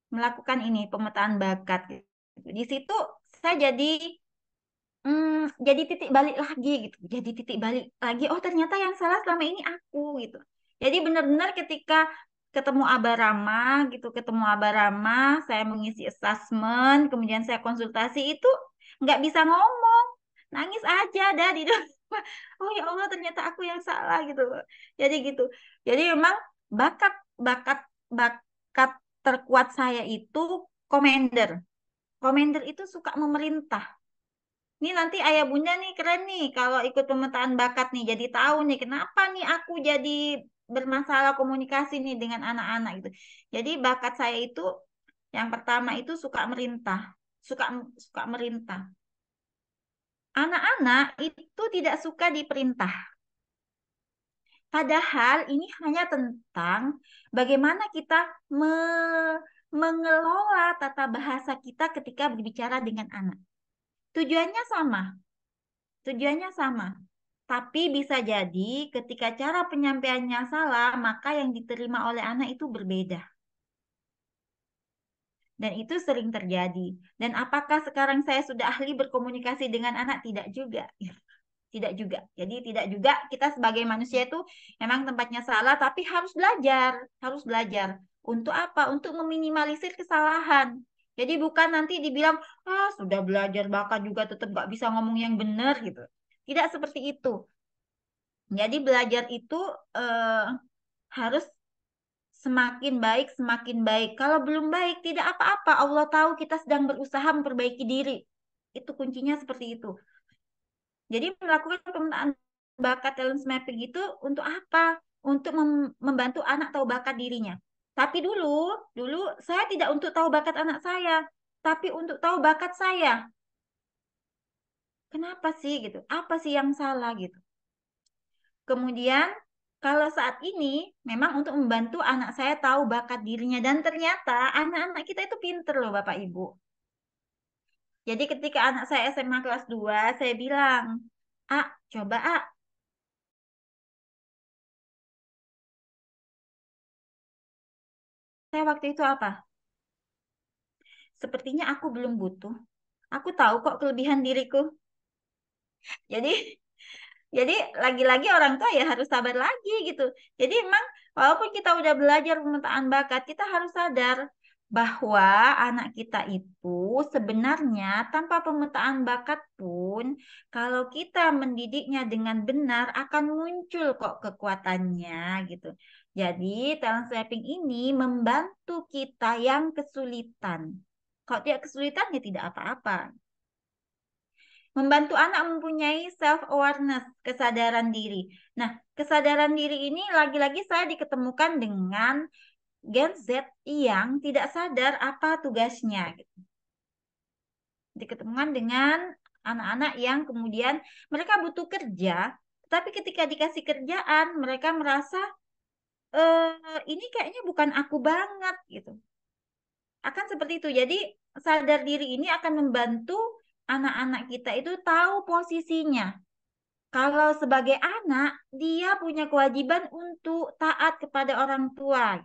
melakukan ini pemetaan bakat gitu. Di situ saya jadi titik balik lagi gitu. Jadi titik balik lagi. Oh ternyata yang salah selama ini aku gitu. Jadi benar-benar ketika ketemu Abarama, saya mengisi assessment, kemudian saya konsultasi itu nggak bisa ngomong, nangis aja dah di dalam. Oh ya Allah ternyata aku yang salah gitu loh. Jadi gitu. Jadi memang bakat bakat bakat terkuat saya itu commander. Komender itu suka memerintah. Ini nanti ayah bunda nih keren nih kalau ikut pemetaan bakat nih. Jadi tahu nih kenapa nih aku jadi bermasalah komunikasi nih dengan anak-anak gitu. Jadi bakat saya itu yang pertama itu suka merintah. Suka suka merintah. Anak-anak itu tidak suka diperintah. Padahal ini hanya tentang bagaimana kita mengelola tata bahasa kita ketika berbicara dengan anak. Tujuannya sama, tujuannya sama. Tapi bisa jadi ketika cara penyampaiannya salah, maka yang diterima oleh anak itu berbeda. Dan itu sering terjadi. Dan apakah sekarang saya sudah ahli berkomunikasi dengan anak? Tidak juga. Tidak juga. Jadi tidak juga kita sebagai manusia itu memang tempatnya salah, tapi harus belajar. Harus belajar. Untuk apa? Untuk meminimalisir kesalahan. Jadi bukan nanti dibilang, ah sudah belajar bakat juga tetap gak bisa ngomong yang benar gitu. Tidak seperti itu. Jadi belajar itu eh, harus semakin baik, semakin baik. Kalau belum baik, tidak apa-apa. Allah tahu kita sedang berusaha memperbaiki diri. Itu kuncinya seperti itu. Jadi melakukan pemetaan bakat talent mapping itu untuk apa? Untuk membantu anak tahu bakat dirinya. Tapi dulu saya tidak untuk tahu bakat anak saya, tapi untuk tahu bakat saya. Kenapa sih gitu? Apa sih yang salah gitu? Kemudian kalau saat ini memang untuk membantu anak saya tahu bakat dirinya dan ternyata anak-anak kita itu pinter loh Bapak Ibu. Jadi ketika anak saya SMA kelas 2, saya bilang, "Ah, coba ah, saya waktu itu apa? Sepertinya aku belum butuh. Aku tahu kok kelebihan diriku." Jadi Jadi lagi-lagi orang tua ya harus sabar lagi gitu. Jadi emang walaupun kita udah belajar pemetaan bakat, kita harus sadar bahwa anak kita itu sebenarnya tanpa pemetaan bakat pun, kalau kita mendidiknya dengan benar akan muncul kok kekuatannya gitu. Jadi talent shaping ini membantu kita yang kesulitan. Kalau tidak kesulitan ya tidak apa-apa. Membantu anak mempunyai self-awareness, kesadaran diri. Nah, kesadaran diri ini lagi-lagi saya diketemukan dengan Gen Z yang tidak sadar apa tugasnya. Gitu. Diketemukan dengan anak-anak yang kemudian mereka butuh kerja, tapi ketika dikasih kerjaan, mereka merasa, ini kayaknya bukan aku banget gitu. Akan seperti itu. Jadi sadar diri ini akan membantu anak-anak kita itu tahu posisinya. Kalau sebagai anak, dia punya kewajiban untuk taat kepada orang tua.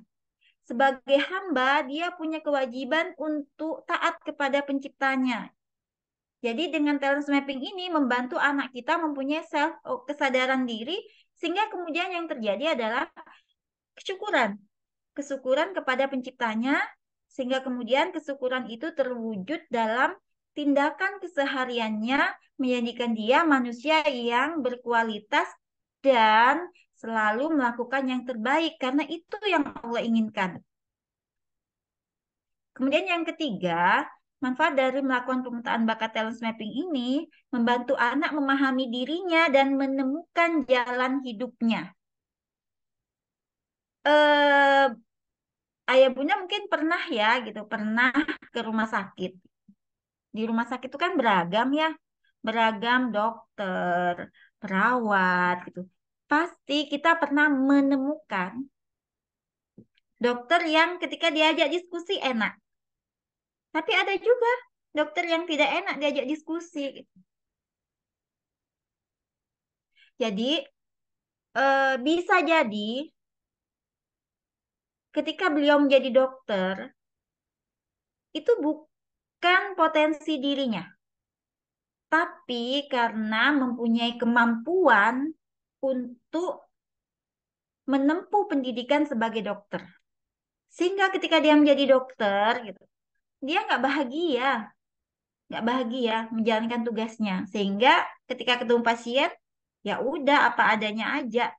Sebagai hamba, dia punya kewajiban untuk taat kepada penciptanya. Jadi dengan talent mapping ini membantu anak kita mempunyai kesadaran diri, sehingga kemudian yang terjadi adalah kesyukuran. Kesyukuran kepada penciptanya, sehingga kemudian kesyukuran itu terwujud dalam tindakan kesehariannya, menjadikan dia manusia yang berkualitas dan selalu melakukan yang terbaik, karena itu yang Allah inginkan. Kemudian yang ketiga, manfaat dari melakukan pemetaan bakat talent mapping ini membantu anak memahami dirinya dan menemukan jalan hidupnya. Eh, Ayah bunda mungkin pernah ya gitu, pernah ke rumah sakit. Di rumah sakit itu kan beragam ya, beragam dokter, perawat gitu. Pasti kita pernah menemukan dokter yang ketika diajak diskusi enak. Tapi ada juga dokter yang tidak enak diajak diskusi gitu. Jadi bisa jadi ketika beliau menjadi dokter itu bukan potensi dirinya, tapi karena mempunyai kemampuan untuk menempuh pendidikan sebagai dokter. Sehingga ketika dia menjadi dokter, gitu, dia nggak bahagia menjalankan tugasnya. Sehingga ketika ketemu pasien, ya udah apa adanya aja.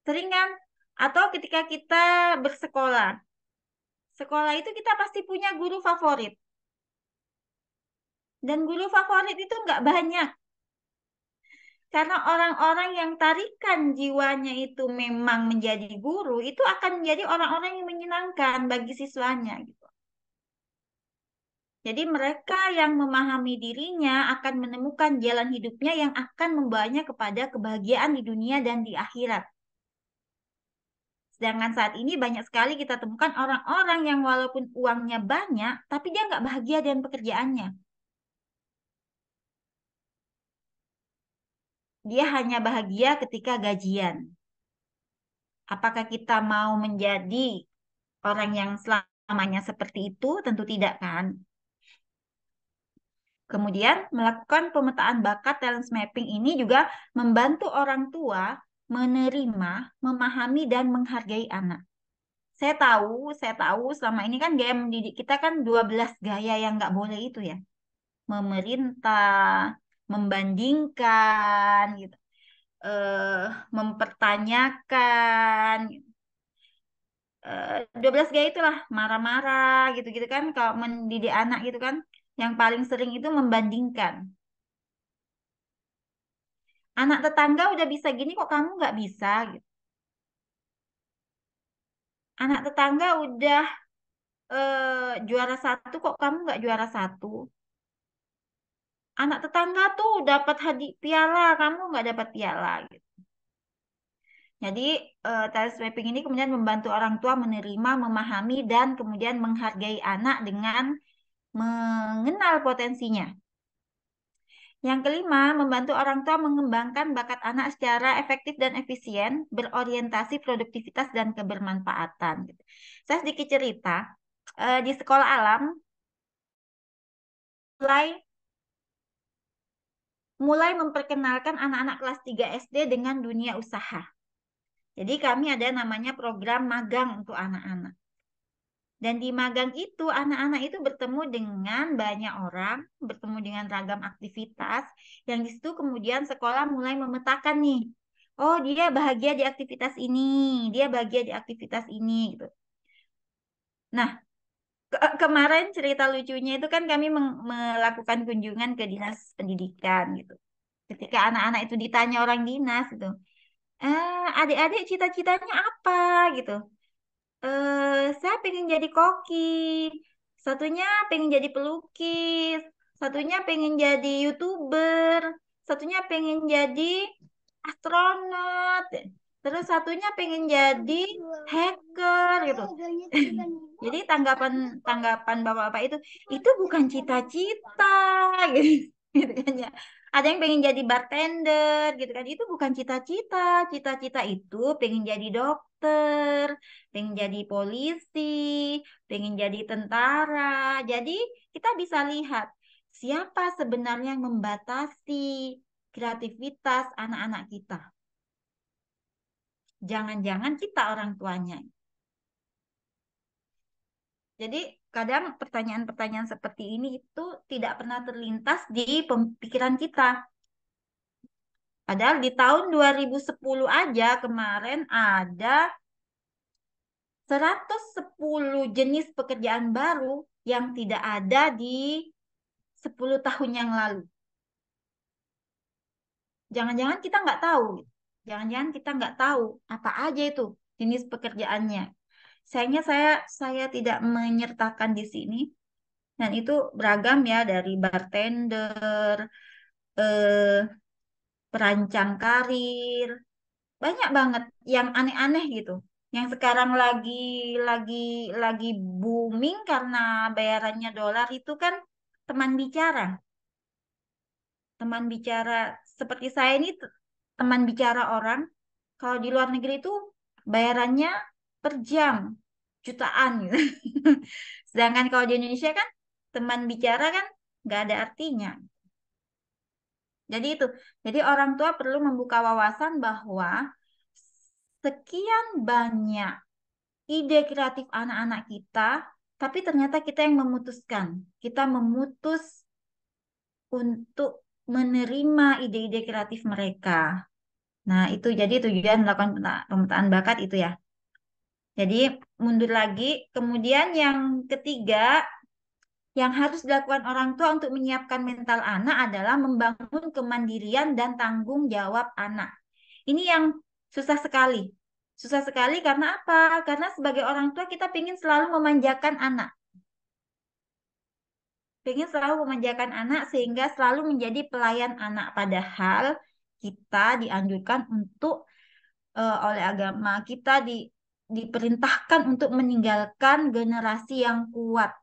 Seringan atau ketika kita bersekolah, Sekolah itu kita pasti punya guru favorit. Dan guru favorit itu nggak banyak. Karena orang-orang yang tarikan jiwanya itu memang menjadi guru, itu akan menjadi orang-orang yang menyenangkan bagi siswanya gitu. Jadi mereka yang memahami dirinya akan menemukan jalan hidupnya yang akan membawanya kepada kebahagiaan di dunia dan di akhirat. Sedangkan saat ini banyak sekali kita temukan orang-orang yang walaupun uangnya banyak, tapi dia nggak bahagia dengan pekerjaannya. Dia hanya bahagia ketika gajian. Apakah kita mau menjadi orang yang selamanya seperti itu? Tentu tidak kan. Kemudian melakukan pemetaan bakat talent mapping ini juga membantu orang tua menerima, memahami dan menghargai anak. Saya tahu selama ini kan gaya mendidik kita kan 12 gaya yang nggak boleh itu ya. Memerintah, membandingkan gitu. Mempertanyakan gitu. 12 gaya itulah marah-marah gitu-gitu kan kalau mendidik anak gitu kan yang paling sering itu membandingkan. Anak tetangga udah bisa gini kok kamu nggak bisa gitu. Anak tetangga udah juara satu kok kamu nggak juara satu. Anak tetangga tuh dapat hadiah piala, kamu nggak dapat piala gitu. Jadi talent swapping ini kemudian membantu orang tua menerima, memahami dan kemudian menghargai anak dengan mengenal potensinya. Yang kelima, membantu orang tua mengembangkan bakat anak secara efektif dan efisien, berorientasi produktivitas dan kebermanfaatan. Gitu. Saya sedikit cerita, di sekolah alam mulai mulai memperkenalkan anak-anak kelas 3 SD dengan dunia usaha. Jadi kami ada namanya program magang untuk anak-anak. Dan di magang itu, anak-anak itu bertemu dengan banyak orang, bertemu dengan ragam aktivitas, yang di situ kemudian sekolah mulai memetakan nih, oh dia bahagia di aktivitas ini, dia bahagia di aktivitas ini, gitu. Nah, kemarin cerita lucunya itu kan kami melakukan kunjungan ke dinas pendidikan, gitu. Ketika anak-anak itu ditanya orang dinas, gitu, adik-adik cita-citanya apa, gitu. Saya pengen jadi koki, satunya pengen jadi pelukis, satunya pengen jadi YouTuber, satunya pengen jadi astronot, terus satunya pengen jadi hacker gitu. Jadi tanggapan tanggapan bapak-bapak itu bukan cita-cita gitu, gitu kan ya. Ada yang pengen jadi bartender gitu kan. Itu bukan cita-cita. Cita-cita itu pengen jadi dokter, pengen jadi polisi, pengen jadi tentara. Jadi kita bisa lihat siapa sebenarnya yang membatasi kreativitas anak-anak kita. Jangan-jangan kita orang tuanya. Jadi kadang pertanyaan-pertanyaan seperti ini itu tidak pernah terlintas di pikiran kita. Padahal di tahun 2010 aja kemarin ada 110 jenis pekerjaan baru yang tidak ada di 10 tahun yang lalu. Jangan-jangan kita nggak tahu. Jangan-jangan kita nggak tahu apa aja itu jenis pekerjaannya. Sayangnya saya tidak menyertakan di sini. Dan itu beragam ya dari bartender, eh, perancang karir, banyak banget yang aneh-aneh gitu. Yang sekarang lagi lagi booming karena bayarannya dolar itu kan teman bicara. Teman bicara seperti saya ini teman bicara orang. Kalau di luar negeri itu bayarannya per jam jutaan gitu. Sedangkan kalau di Indonesia kan teman bicara kan nggak ada artinya. Jadi itu. Jadi orang tua perlu membuka wawasan bahwa sekian banyak ide kreatif anak-anak kita, tapi ternyata kita yang memutuskan. Kita memutus untuk menerima ide-ide kreatif mereka. Nah, itu jadi tujuan melakukan pemetaan bakat itu ya. Jadi mundur lagi. Kemudian yang ketiga, yang harus dilakukan orang tua untuk menyiapkan mental anak adalah membangun kemandirian dan tanggung jawab anak. Ini yang susah sekali. Susah sekali karena apa? Karena sebagai orang tua kita ingin selalu memanjakan anak. Ingin selalu memanjakan anak sehingga selalu menjadi pelayan anak. Padahal kita dianjurkan untuk oleh agama kita diperintahkan untuk meninggalkan generasi yang kuat.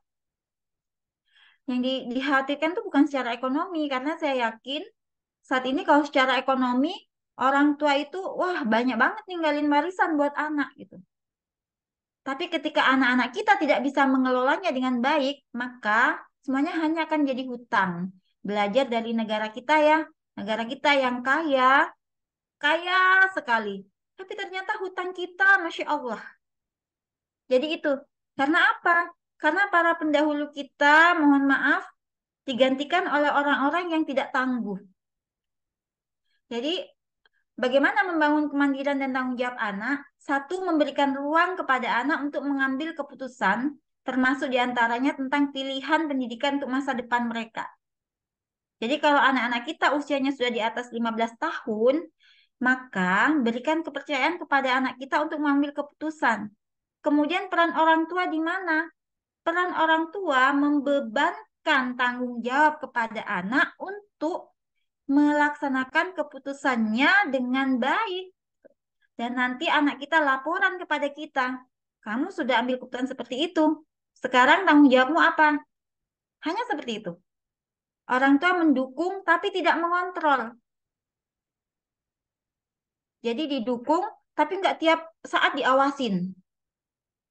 Yang dikhawatirkan itu bukan secara ekonomi, karena saya yakin saat ini kalau secara ekonomi orang tua itu wah banyak banget ninggalin warisan buat anak gitu. Tapi ketika anak-anak kita tidak bisa mengelolanya dengan baik, maka semuanya hanya akan jadi hutang. Belajar dari negara kita ya, negara kita yang kaya, kaya sekali. Tapi ternyata hutang kita, Masya Allah. Jadi itu, karena apa? Karena para pendahulu kita, mohon maaf, digantikan oleh orang-orang yang tidak tangguh. Jadi bagaimana membangun kemandirian dan tanggung jawab anak? Satu, memberikan ruang kepada anak untuk mengambil keputusan, termasuk diantaranya tentang pilihan pendidikan untuk masa depan mereka. Jadi kalau anak-anak kita usianya sudah di atas 15 tahun, maka berikan kepercayaan kepada anak kita untuk mengambil keputusan. Kemudian peran orang tua di mana? Peran orang tua membebankan tanggung jawab kepada anak untuk melaksanakan keputusannya dengan baik. Dan nanti anak kita laporan kepada kita. Kamu sudah ambil keputusan seperti itu. Sekarang tanggung jawabmu apa? Hanya seperti itu. Orang tua mendukung tapi tidak mengontrol. Jadi didukung tapi nggak tiap saat diawasin.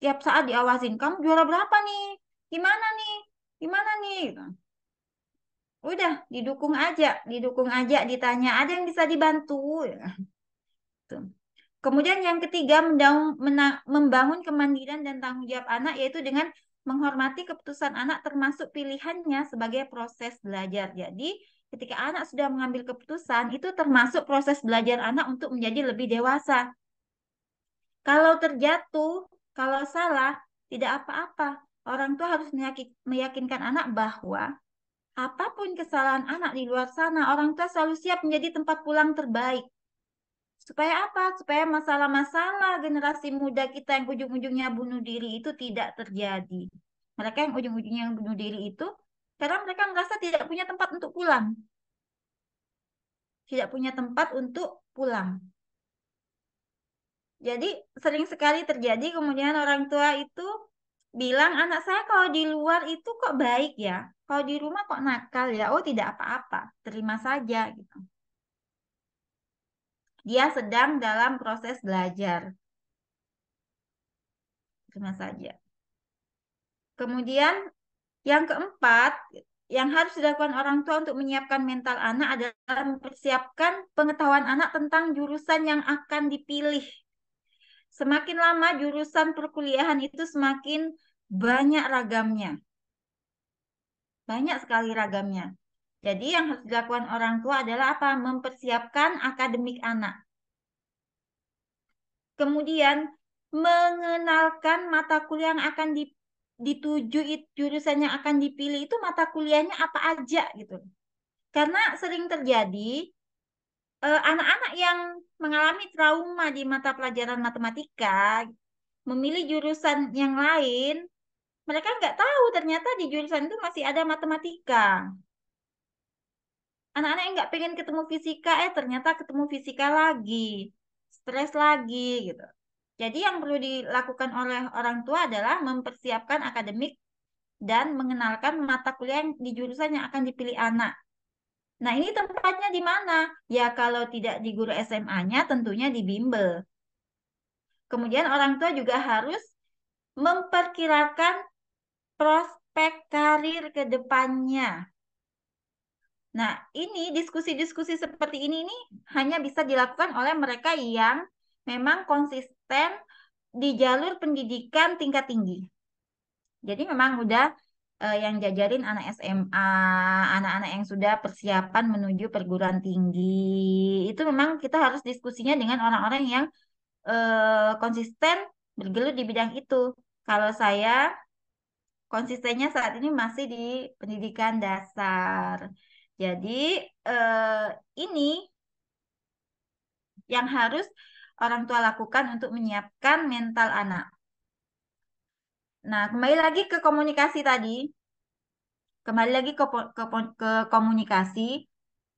Tiap saat diawasin. Kamu juara berapa nih? Gimana nih? Gimana nih? Gitu. Udah, didukung aja, ditanya, ada yang bisa dibantu. Ya. Tuh. Kemudian yang ketiga, membangun kemandirian dan tanggung jawab anak, yaitu dengan menghormati keputusan anak termasuk pilihannya sebagai proses belajar. Jadi, ketika anak sudah mengambil keputusan, itu termasuk proses belajar anak untuk menjadi lebih dewasa. Kalau terjatuh, kalau salah, tidak apa-apa. Orang tua harus meyakinkan anak bahwa apapun kesalahan anak di luar sana, orang tua selalu siap menjadi tempat pulang terbaik. Supaya apa? Supaya masalah-masalah generasi muda kita yang ujung-ujungnya bunuh diri itu tidak terjadi. Mereka yang ujung-ujungnya yang bunuh diri itu, karena mereka merasa tidak punya tempat untuk pulang. Tidak punya tempat untuk pulang. Jadi sering sekali terjadi kemudian orang tua itu bilang, anak saya kalau di luar itu kok baik ya. Kalau di rumah kok nakal ya. Oh tidak apa-apa, terima saja gitu. Dia sedang dalam proses belajar. Terima saja. Kemudian yang keempat, yang harus dilakukan orang tua untuk menyiapkan mental anak adalah mempersiapkan pengetahuan anak tentang jurusan yang akan dipilih. Semakin lama jurusan perkuliahan itu semakin banyak ragamnya. Banyak sekali ragamnya. Jadi yang harus dilakukan orang tua adalah apa? Mempersiapkan akademik anak. Kemudian mengenalkan mata kuliah yang akan dituju, jurusan yang akan dipilih itu mata kuliahnya apa aja gitu. Karena sering terjadi anak-anak yang mengalami trauma di mata pelajaran matematika memilih jurusan yang lain, mereka nggak tahu ternyata di jurusan itu masih ada matematika. Anak-anak yang nggak pengen ketemu fisika, ternyata ketemu fisika lagi, stres lagi gitu. Jadi yang perlu dilakukan oleh orang tua adalah mempersiapkan akademik dan mengenalkan mata kuliah di jurusan yang akan dipilih anak. Nah, ini tempatnya di mana? Ya, kalau tidak di guru SMA-nya, tentunya di bimbel. Kemudian orang tua juga harus memperkirakan prospek karir ke depannya. Nah, ini diskusi-diskusi seperti ini hanya bisa dilakukan oleh mereka yang memang konsisten di jalur pendidikan tingkat tinggi. Jadi memang udah yang jajarin anak SMA, anak-anak yang sudah persiapan menuju perguruan tinggi. Itu memang kita harus diskusinya dengan orang-orang yang konsisten bergelut di bidang itu. Kalau saya konsistennya saat ini masih di pendidikan dasar. Jadi eh, ini yang harus orang tua lakukan untuk menyiapkan mental anak. Nah, kembali lagi ke komunikasi tadi, kembali lagi ke komunikasi.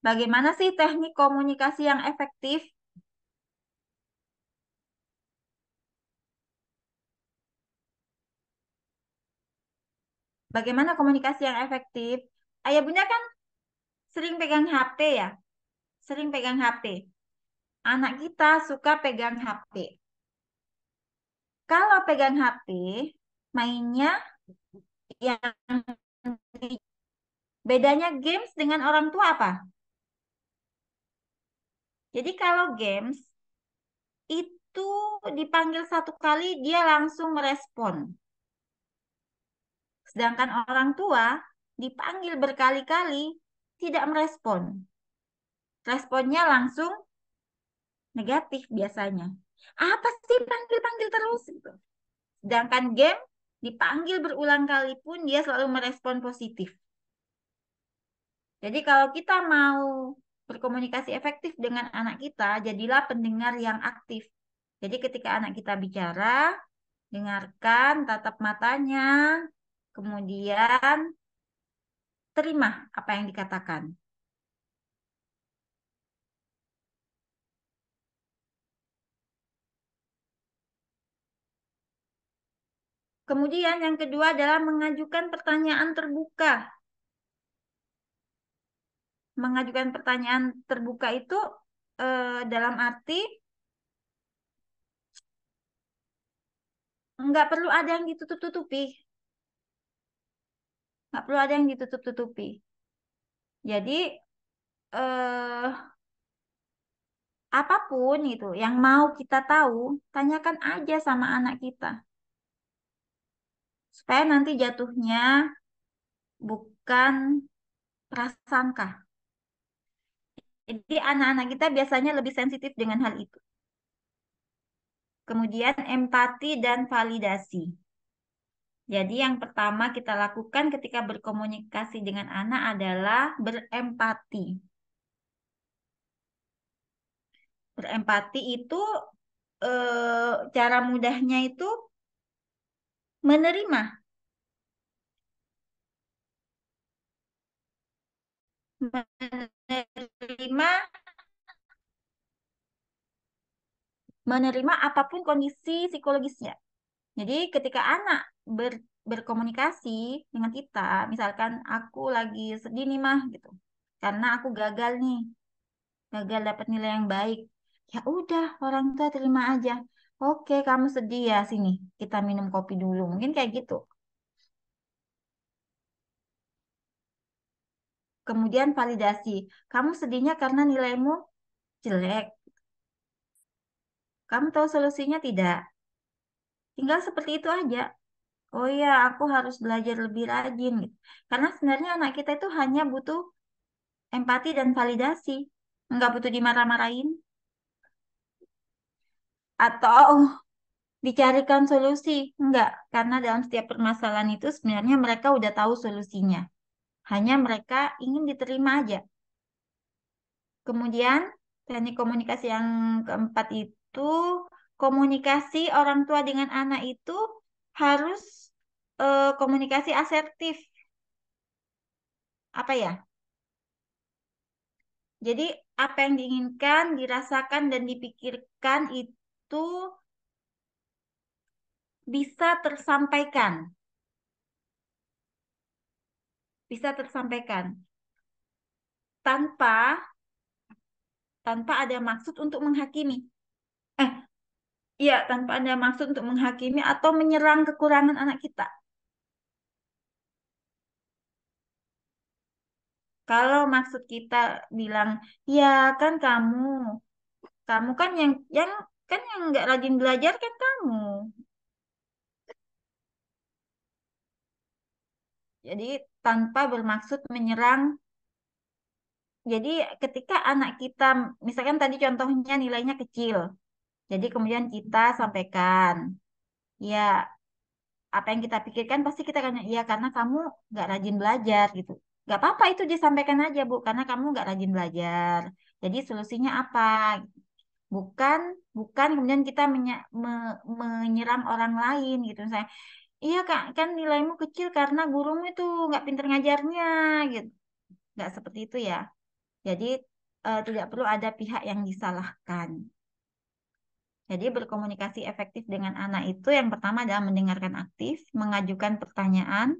Bagaimana sih teknik komunikasi yang efektif? Bagaimana komunikasi yang efektif? Ayah bunda kan sering pegang HP ya, sering pegang HP. Anak kita suka pegang HP. Kalau pegang HP, mainnya yang bedanya games dengan orang tua apa? Jadi kalau games itu dipanggil satu kali dia langsung merespon. Sedangkan orang tua dipanggil berkali-kali tidak merespon. Responnya langsung negatif biasanya. Apa sih panggil-panggil terus? Gitu. Sedangkan game dipanggil berulang kali pun dia selalu merespon positif. Jadi kalau kita mau berkomunikasi efektif dengan anak kita, jadilah pendengar yang aktif. Jadi ketika anak kita bicara, dengarkan, tatap matanya, kemudian terima apa yang dikatakan. Kemudian yang kedua adalah mengajukan pertanyaan terbuka. Mengajukan pertanyaan terbuka itu dalam arti nggak perlu ada yang ditutup-tutupi. Nggak perlu ada yang ditutup-tutupi. Jadi eh, apapun itu yang mau kita tahu, tanyakan aja sama anak kita. Supaya nanti jatuhnya bukan prasangka. Jadi anak-anak kita biasanya lebih sensitif dengan hal itu. Kemudian empati dan validasi. Jadi yang pertama kita lakukan ketika berkomunikasi dengan anak adalah berempati. Berempati itu cara mudahnya itu menerima. Menerima menerima apapun kondisi psikologisnya. Jadi ketika anak berkomunikasi dengan kita, misalkan aku lagi sedih nih mah gitu, karena aku gagal nih, gagal dapat nilai yang baik. Ya udah, orang tua terima aja. Oke, kamu sedih ya, sini kita minum kopi dulu. Mungkin kayak gitu. Kemudian validasi. Kamu sedihnya karena nilaimu jelek. Kamu tahu solusinya tidak? Tinggal seperti itu aja. Oh iya, aku harus belajar lebih rajin gitu. Karena sebenarnya anak kita itu hanya butuh empati dan validasi. Nggak butuh dimarah-marahin. Atau dicarikan solusi. Enggak, karena dalam setiap permasalahan itu sebenarnya mereka udah tahu solusinya. Hanya mereka ingin diterima aja. Kemudian, teknik komunikasi yang keempat itu, komunikasi orang tua dengan anak itu harus komunikasi asertif. Apa ya? Jadi apa yang diinginkan, dirasakan, dan dipikirkan itu bisa tersampaikan. Bisa tersampaikan. Tanpa tanpa ada maksud untuk menghakimi. Eh, iya, tanpa ada maksud untuk menghakimi atau menyerang kekurangan anak kita. Kalau maksud kita bilang, ya kan kamu kan yang kan yang nggak rajin belajar kan kamu. Jadi tanpa bermaksud menyerang. Jadi ketika anak kita, misalkan tadi contohnya nilainya kecil, jadi kemudian kita sampaikan. Ya, apa yang kita pikirkan pasti kita akan, ya karena kamu nggak rajin belajar gitu. Nggak apa-apa itu disampaikan aja Bu, karena kamu nggak rajin belajar. Jadi solusinya apa? Bukan, bukan kemudian kita menyerang orang lain gitu. Misalnya, iya Kak, kan nilaimu kecil karena gurumu itu nggak pinter ngajarnya gitu. Nggak seperti itu ya. Jadi tidak perlu ada pihak yang disalahkan. Jadi berkomunikasi efektif dengan anak itu yang pertama adalah mendengarkan aktif, mengajukan pertanyaan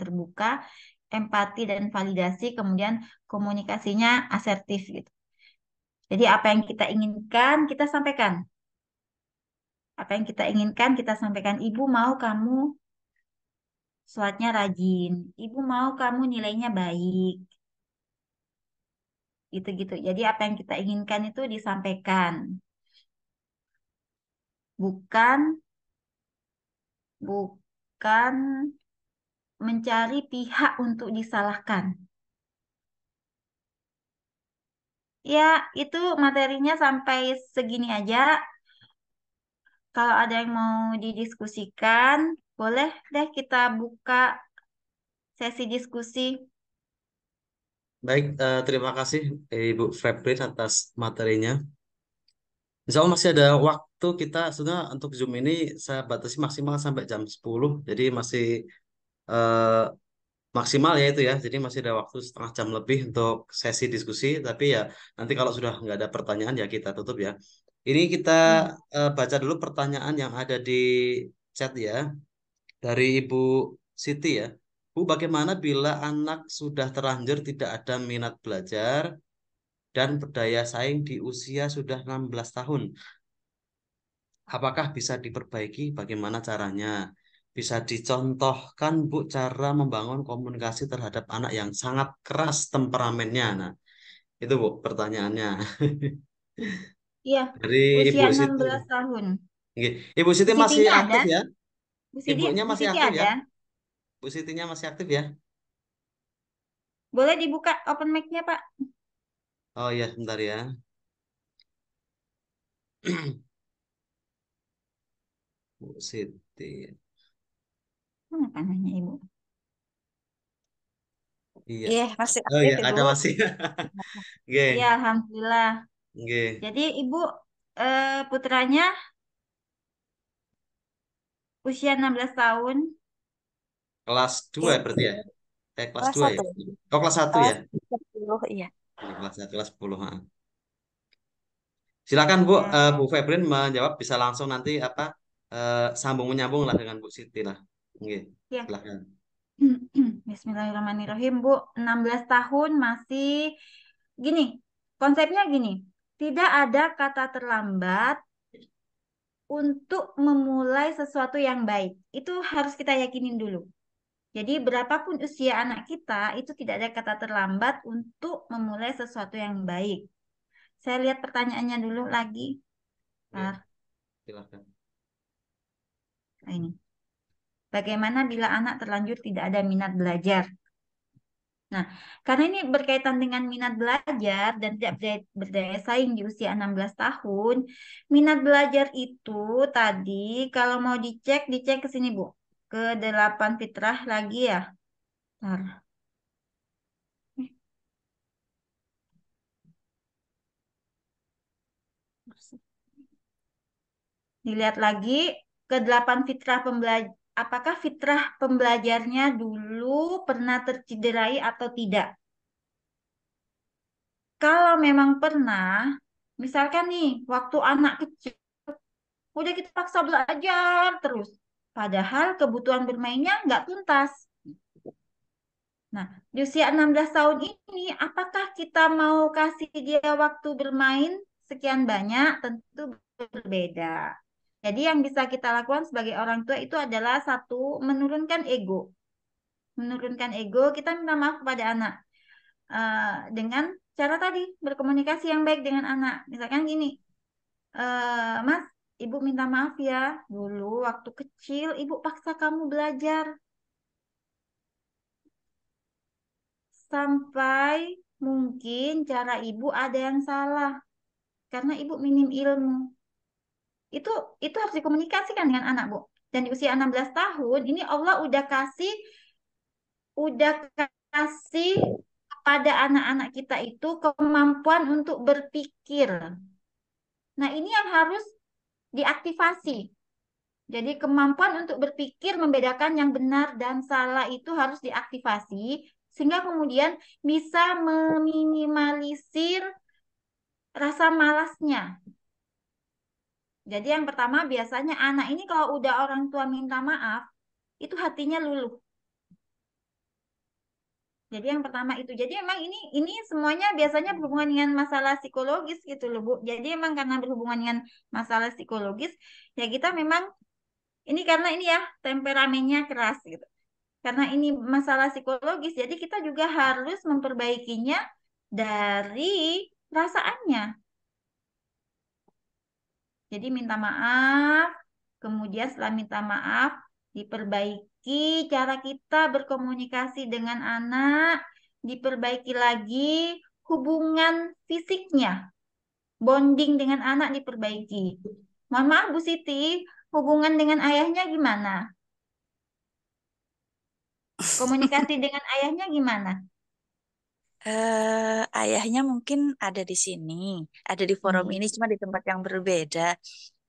terbuka, empati dan validasi, kemudian komunikasinya asertif gitu. Jadi apa yang kita inginkan kita sampaikan. Apa yang kita inginkan kita sampaikan. Ibu mau kamu sholatnya rajin. Ibu mau kamu nilainya baik. Gitu-gitu. Jadi apa yang kita inginkan itu disampaikan. Bukan bukan mencari pihak untuk disalahkan. Ya, itu materinya sampai segini aja. Kalau ada yang mau didiskusikan, boleh deh kita buka sesi diskusi. Baik, terima kasih Ibu Febrin atas materinya. Insya Allah masih ada waktu kita sebenarnya untuk Zoom ini saya batasi maksimal sampai jam 10. Jadi masih eh, maksimal ya itu ya. Jadi masih ada waktu setengah jam lebih untuk sesi diskusi. Tapi ya nanti kalau sudah nggak ada pertanyaan ya kita tutup ya. Ini kita Ya. baca dulu pertanyaan yang ada di chat ya dari Ibu Siti ya. Bu, bagaimana bila anak sudah terlanjur tidak ada minat belajar dan berdaya saing di usia sudah 16 tahun? Apakah bisa diperbaiki? Bagaimana caranya? Bisa dicontohkan, Bu, cara membangun komunikasi terhadap anak yang sangat keras temperamennya. Nah, itu, Bu, pertanyaannya. Iya, Dari usia Ibu enam Siti. belas tahun. Oke. Ibu Bu Siti masih Sitinya ada? aktif ya? Ibunya Bu masih Siti aktif ya? ada? Bu Sitinya masih aktif ya? Boleh dibuka open mic-nya, Pak? Oh iya, sebentar ya. Bu Siti. Mana panahnya, Ibu? Iya. Iya, masih Oh aktif, iya, Ibu. ada masih. Iya, Oke. Alhamdulillah. Oke. Jadi, Ibu putranya usia 16 tahun. Kelas 2 Oke, berarti ya? Kelas kelas 2 ya? satu. Oh, kelas satu ya? Kelas 10, iya. Ini kelas 1, kelas 10. Ha. Silakan Bu, Ya, Bu Febrin menjawab bisa langsung nanti apa sambung menyambung lah dengan Bu Siti lah. Oke, ya. silakan. Bismillahirrahmanirrahim, Bu. 16 tahun masih gini. Konsepnya gini. Tidak ada kata terlambat untuk memulai sesuatu yang baik. Itu harus kita yakinin dulu. Jadi berapapun usia anak kita, itu tidak ada kata terlambat untuk memulai sesuatu yang baik. Saya lihat pertanyaannya dulu lagi. Ya, Bentar. silakan. Nah, ini. Bagaimana bila anak terlanjur tidak ada minat belajar? Nah, karena ini berkaitan dengan minat belajar dan tidak berdaya saing di usia 16 tahun, minat belajar itu tadi kalau mau dicek, dicek ke sini, Bu. Ke 8 fitrah lagi ya. Bentar. Dilihat lagi ke 8 fitrah pembelajar. Apakah fitrah pembelajarnya dulu pernah tercederai atau tidak? Kalau memang pernah, misalkan nih, waktu anak kecil, udah kita paksa belajar terus. Padahal kebutuhan bermainnya nggak tuntas. Nah, di usia 16 tahun ini, apakah kita mau kasih dia waktu bermain sekian banyak? Tentu berbeda. Jadi yang bisa kita lakukan sebagai orang tua itu adalah satu, menurunkan ego. Menurunkan ego, kita minta maaf kepada anak. Dengan cara tadi, berkomunikasi yang baik dengan anak. Misalkan gini, Mas, Ibu minta maaf ya, dulu waktu kecil Ibu paksa kamu belajar. Sampai mungkin cara Ibu ada yang salah. Karena Ibu minim ilmu. Itu itu harus dikomunikasikan dengan anak, Bu. Dan di usia 16 tahun ini Allah udah kasih kepada anak-anak kita itu kemampuan untuk berpikir. Nah, ini yang harus diaktifasi. Jadi kemampuan untuk berpikir membedakan yang benar dan salah itu harus diaktifasi sehingga kemudian bisa meminimalisir rasa malasnya. Jadi yang pertama biasanya anak ini kalau udah orang tua minta maaf, itu hatinya luluh. Jadi yang pertama itu. Jadi emang ini semuanya biasanya berhubungan dengan masalah psikologis gitu loh, Bu. Jadi emang karena berhubungan dengan masalah psikologis, ya kita memang ini karena ini ya temperamennya keras gitu. Karena ini masalah psikologis, jadi kita juga harus memperbaikinya dari perasaannya. Jadi minta maaf, kemudian setelah minta maaf, diperbaiki cara kita berkomunikasi dengan anak, diperbaiki lagi hubungan fisiknya, bonding dengan anak diperbaiki. Mohon maaf Bu Siti, hubungan dengan ayahnya gimana? Komunikasi dengan ayahnya gimana? Ayahnya mungkin ada di sini, ada di forum Iya. ini, cuma di tempat yang berbeda.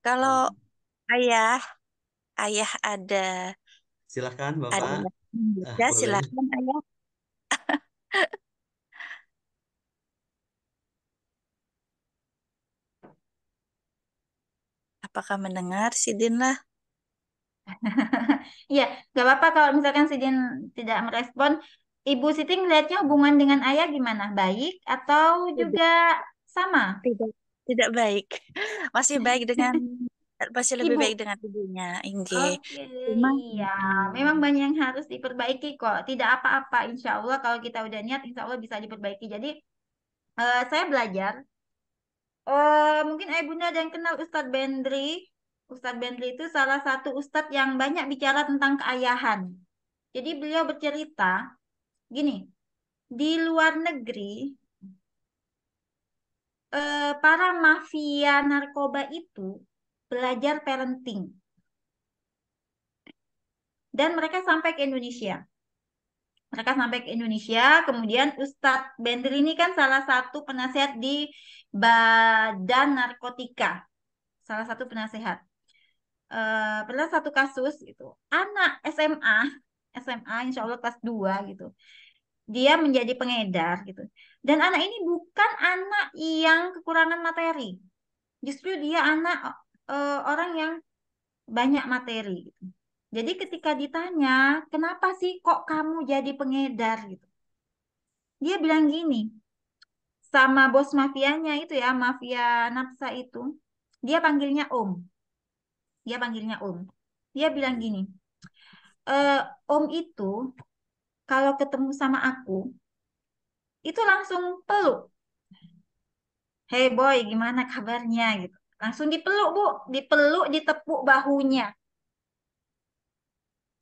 Kalau Oh, ayah, ayah ada, silakan ada Bapak. ya Boleh. silakan ayah. Apakah mendengar Sidin lah? Iya, nggak apa-apa kalau misalkan si Din tidak merespon. Ibu Siti ngelihatnya hubungan dengan ayah gimana? Baik atau Tidak, juga sama? tidak, tidak baik. Masih baik dengan, masih lebih baik Ibu. dengan ibunya, Inge. Oke, Cuma, iya. Memang banyak yang harus diperbaiki kok. Tidak apa-apa, insya Allah kalau kita udah niat, insya Allah bisa diperbaiki. Jadi, saya belajar. Mungkin Ayah Bunda ada yang kenal Ustadz Bendri. Ustadz Bendri itu salah satu ustadz yang banyak bicara tentang keayahan. Jadi beliau bercerita, gini, di luar negeri, para mafia narkoba itu belajar parenting. Dan mereka sampai ke Indonesia. Mereka sampai ke Indonesia, kemudian Ustadz Bender ini kan salah satu penasehat di Badan Narkotika. Salah satu penasehat. Pernah satu kasus gitu, anak SMA insya Allah kelas 2 gitu. Dia menjadi pengedar gitu. Dan anak ini bukan anak yang kekurangan materi. Justru dia anak orang yang banyak materi gitu. Jadi ketika ditanya, kenapa sih kok kamu jadi pengedar gitu? Dia bilang gini, sama bos mafianya itu ya, mafia nafsa itu, dia panggilnya Om. Dia panggilnya Om. Dia bilang gini, Om itu kalau ketemu sama aku, itu langsung peluk. Hey boy, gimana kabarnya gitu. Langsung dipeluk, Bu. Dipeluk, ditepuk bahunya.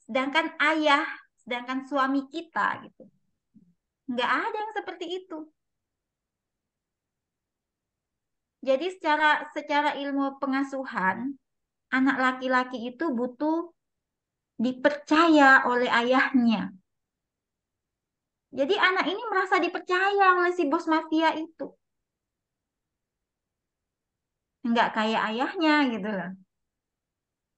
Sedangkan ayah, sedangkan suami kita gitu. Nggak ada yang seperti itu. Jadi secara ilmu pengasuhan, anak laki-laki itu butuh dipercaya oleh ayahnya. Jadi anak ini merasa dipercaya oleh si bos mafia itu. Nggak kayak ayahnya gitu loh.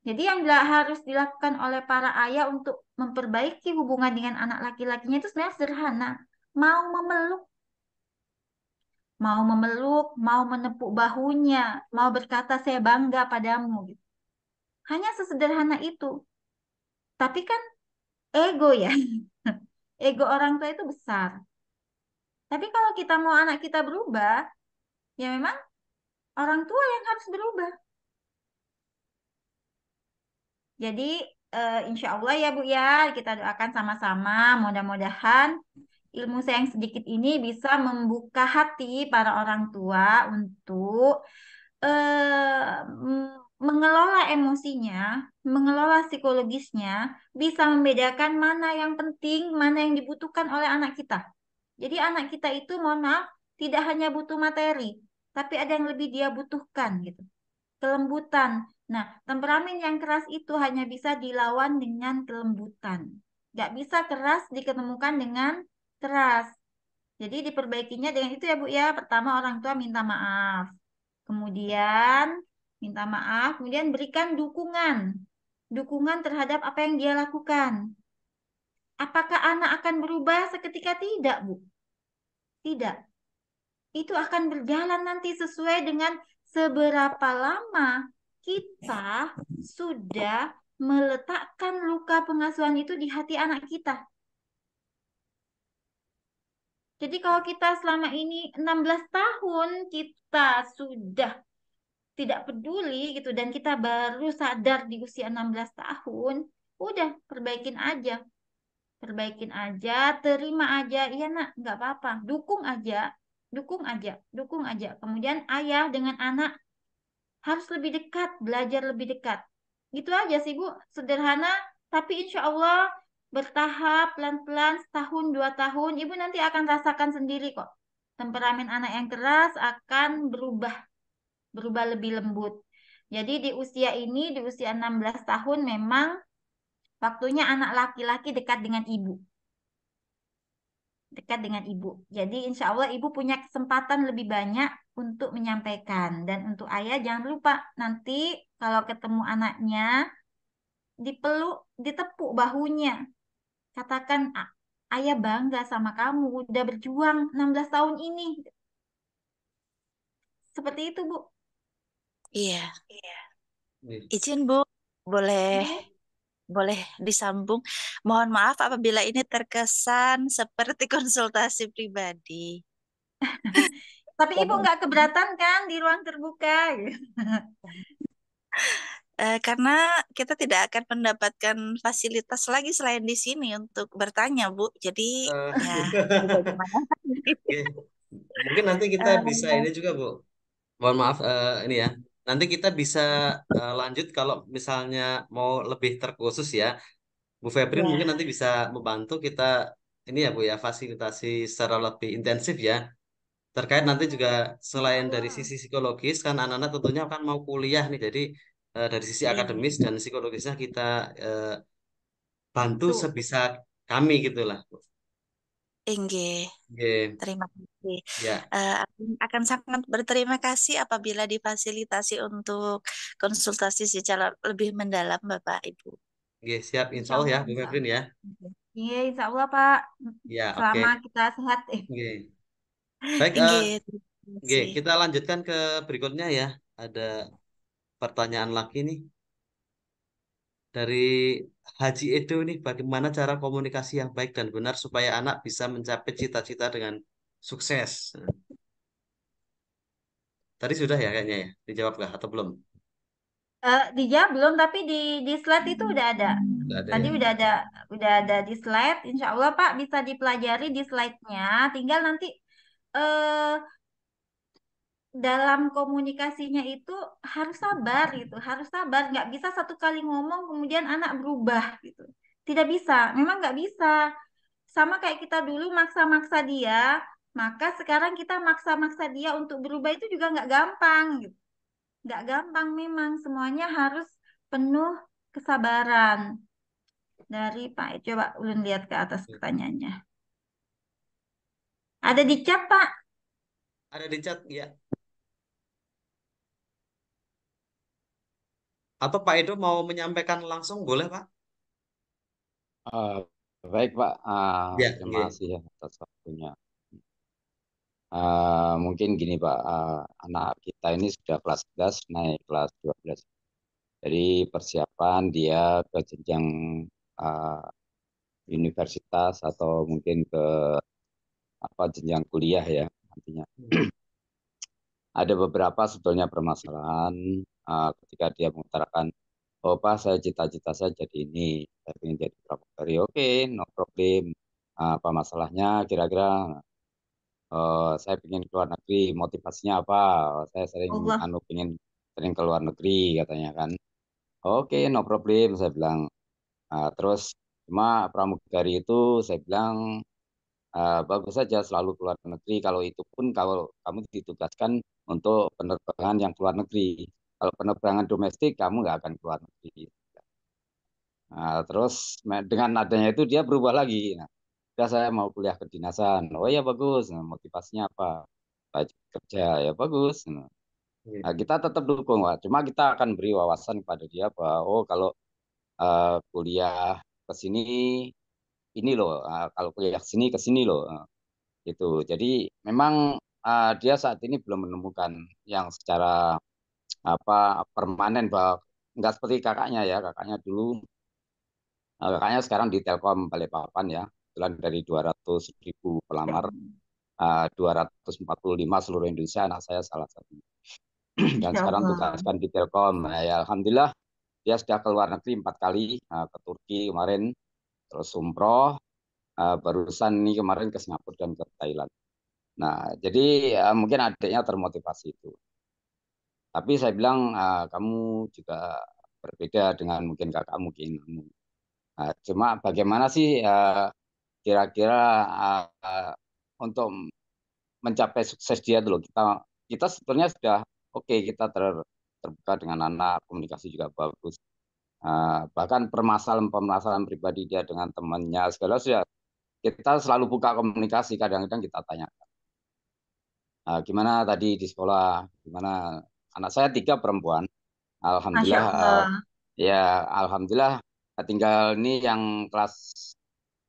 Jadi yang harus dilakukan oleh para ayah untuk memperbaiki hubungan dengan anak laki-lakinya itu sebenarnya sederhana. Mau memeluk, mau menepuk bahunya, mau berkata saya bangga padamu gitu. Hanya sesederhana itu. Tapi kan ego ya. Ego orang tua itu besar. Tapi kalau kita mau anak kita berubah, ya memang orang tua yang harus berubah. Jadi insya Allah ya Bu ya, kita doakan sama-sama. Mudah-mudahan ilmu saya yang sedikit ini bisa membuka hati para orang tua untuk mengelola emosinya, mengelola psikologisnya, bisa membedakan mana yang penting, mana yang dibutuhkan oleh anak kita. Jadi anak kita itu, mohon maaf, tidak hanya butuh materi, tapi ada yang lebih dia butuhkan gitu. Kelembutan, Nah, temperamen yang keras itu hanya bisa dilawan dengan kelembutan. Nggak bisa keras diketemukan dengan keras. Jadi diperbaikinya dengan itu ya Bu ya. Pertama orang tua minta maaf. Kemudian minta maaf, kemudian berikan dukungan. Dukungan terhadap apa yang dia lakukan. Apakah anak akan berubah seketika? Tidak, Bu. Tidak. Itu akan berjalan nanti sesuai dengan seberapa lama kita sudah meletakkan luka pengasuhan itu di hati anak kita. Jadi kalau kita selama ini 16 tahun kita sudah tidak peduli gitu dan kita baru sadar di usia 16 tahun, udah perbaikin aja. Perbaikin aja, terima aja. Iya nak, nggak apa-apa. Dukung aja, dukung aja, dukung aja. Kemudian ayah dengan anak harus lebih dekat, belajar lebih dekat. Gitu aja sih Bu, sederhana, tapi insya Allah bertahap, pelan-pelan, setahun, 2 tahun, Ibu nanti akan rasakan sendiri kok. Temperamen anak yang keras akan berubah, berubah lebih lembut. Jadi di usia ini, di usia 16 tahun memang waktunya anak laki-laki dekat dengan ibu. Dekat dengan ibu. Jadi insya Allah ibu punya kesempatan lebih banyak untuk menyampaikan. Dan untuk ayah jangan lupa nanti kalau ketemu anaknya dipeluk, ditepuk bahunya. Katakan, ayah bangga sama kamu, udah berjuang 16 tahun ini. Seperti itu Bu. Iya, Iya. izin Bu, boleh Bu. boleh disambung. Mohon maaf apabila ini terkesan seperti konsultasi pribadi. Tapi ibu Karena nggak keberatan kan di ruang terbuka? karena kita tidak akan mendapatkan fasilitas lagi selain di sini untuk bertanya, Bu. Jadi Eh, ya mau bagaimana? oke. Mungkin nanti kita bisa ini juga, Bu. Mohon maaf ini ya. Nanti kita bisa lanjut kalau misalnya mau lebih terkhusus ya. Bu Febrin mungkin Ya, nanti bisa membantu kita ini ya Bu ya, fasilitasi secara lebih intensif ya. Terkait nanti juga Insya selain dari Allah. sisi psikologis kan anak-anak tentunya kan mau kuliah nih. Jadi dari sisi iya. akademis dan psikologisnya kita eh, bantu Tuh. sebisa kami gitulah. Inge, Oke, terima kasih. ya. Akan sangat berterima kasih apabila difasilitasi untuk konsultasi secara lebih mendalam, Bapak Ibu. Oke, siap. Insya Insya Allah ya, Allah, Bu insya Febrin Allah. ya. Iya, insya Allah Pak. Ya, Selama oke. kita sehat. Oke. Baik, Inge, terima oke, kasih. kita lanjutkan ke berikutnya ya. Ada pertanyaan lagi nih dari Haji Edo nih, bagaimana cara komunikasi yang baik dan benar supaya anak bisa mencapai cita-cita dengan sukses? Tadi sudah ya kayaknya ya, dijawab nggak atau belum? Dijawab belum, tapi di slide itu udah ada. Nggak ada Tadi ya. udah ada di slide. Insya Allah Pak bisa dipelajari di slide-nya. Tinggal nanti eh, dalam komunikasinya itu harus sabar gitu, harus sabar. Nggak bisa satu kali ngomong kemudian anak berubah gitu. Tidak bisa, memang nggak bisa. Sama kayak kita dulu maksa-maksa dia, maka sekarang kita maksa-maksa dia untuk berubah itu juga nggak gampang gitu. Nggak gampang memang, semuanya harus penuh kesabaran. Dari Pak, coba ulun lihat ke atas pertanyaannya. Ada di chat Pak. Ada di chat ya. Atau Pak Edo mau menyampaikan langsung boleh Pak? Eh, baik Pak, Ya, terima oke. kasih ya atas waktunya. Mungkin gini Pak, anak kita ini sudah kelas 11 naik kelas 12. Jadi persiapan dia ke jenjang eh, universitas atau mungkin ke apa jenjang kuliah ya nantinya. Ada beberapa sebetulnya permasalahan ketika dia mengutarakan, oh Pak saya cita-cita saya jadi ini, saya ingin jadi pramugari. Oke, no problem. Apa masalahnya kira-kira? Saya ingin keluar negeri, motivasinya apa? Saya sering Allah, pengen sering keluar negeri katanya kan. Oke, no problem, saya bilang. Terus cuma pramugari itu saya bilang bagus saja selalu keluar negeri. Kalau itu pun kalau kamu ditugaskan untuk penerbangan yang keluar negeri. Kalau penerbangan domestik kamu nggak akan keluar negeri. Nah, terus dengan adanya itu dia berubah lagi. Nah, udah saya mau kuliah kedinasan. Oh ya bagus. Nah, motivasinya apa? Wajib kerja ya bagus. Nah, kita tetap dukung, Pak. Cuma kita akan beri wawasan kepada dia bahwa oh kalau kuliah ke sini ini loh, kalau kuliah ke sini loh. Gitu. Jadi memang dia saat ini belum menemukan yang secara apa permanen bahwa nggak seperti kakaknya ya. Kakaknya sekarang di Telkom Balikpapan ya. Kebetulan dari 200.000 Masya pelamar, Allah. 245 seluruh Indonesia, anak saya salah satu. Dan Masya sekarang Allah. tugaskan di Telkom. Nah, ya, Alhamdulillah dia sudah ke luar negeri 4 kali, ke Turki kemarin, terus umroh, barusan ini kemarin ke Singapura dan ke Thailand. Nah, jadi mungkin adiknya termotivasi itu. Tapi saya bilang kamu juga berbeda dengan mungkin kakak mungkin. Cuma bagaimana sih kira-kira untuk mencapai sukses dia dulu kita kita sebetulnya sudah oke, kita terbuka dengan anak, komunikasi juga bagus. Bahkan permasalahan pribadi dia dengan temannya segala sudah kita selalu buka komunikasi, kadang-kadang kita tanya gimana tadi di sekolah, gimana anak saya 3 perempuan, Masya alhamdulillah Allah. ya alhamdulillah tinggal ini yang kelas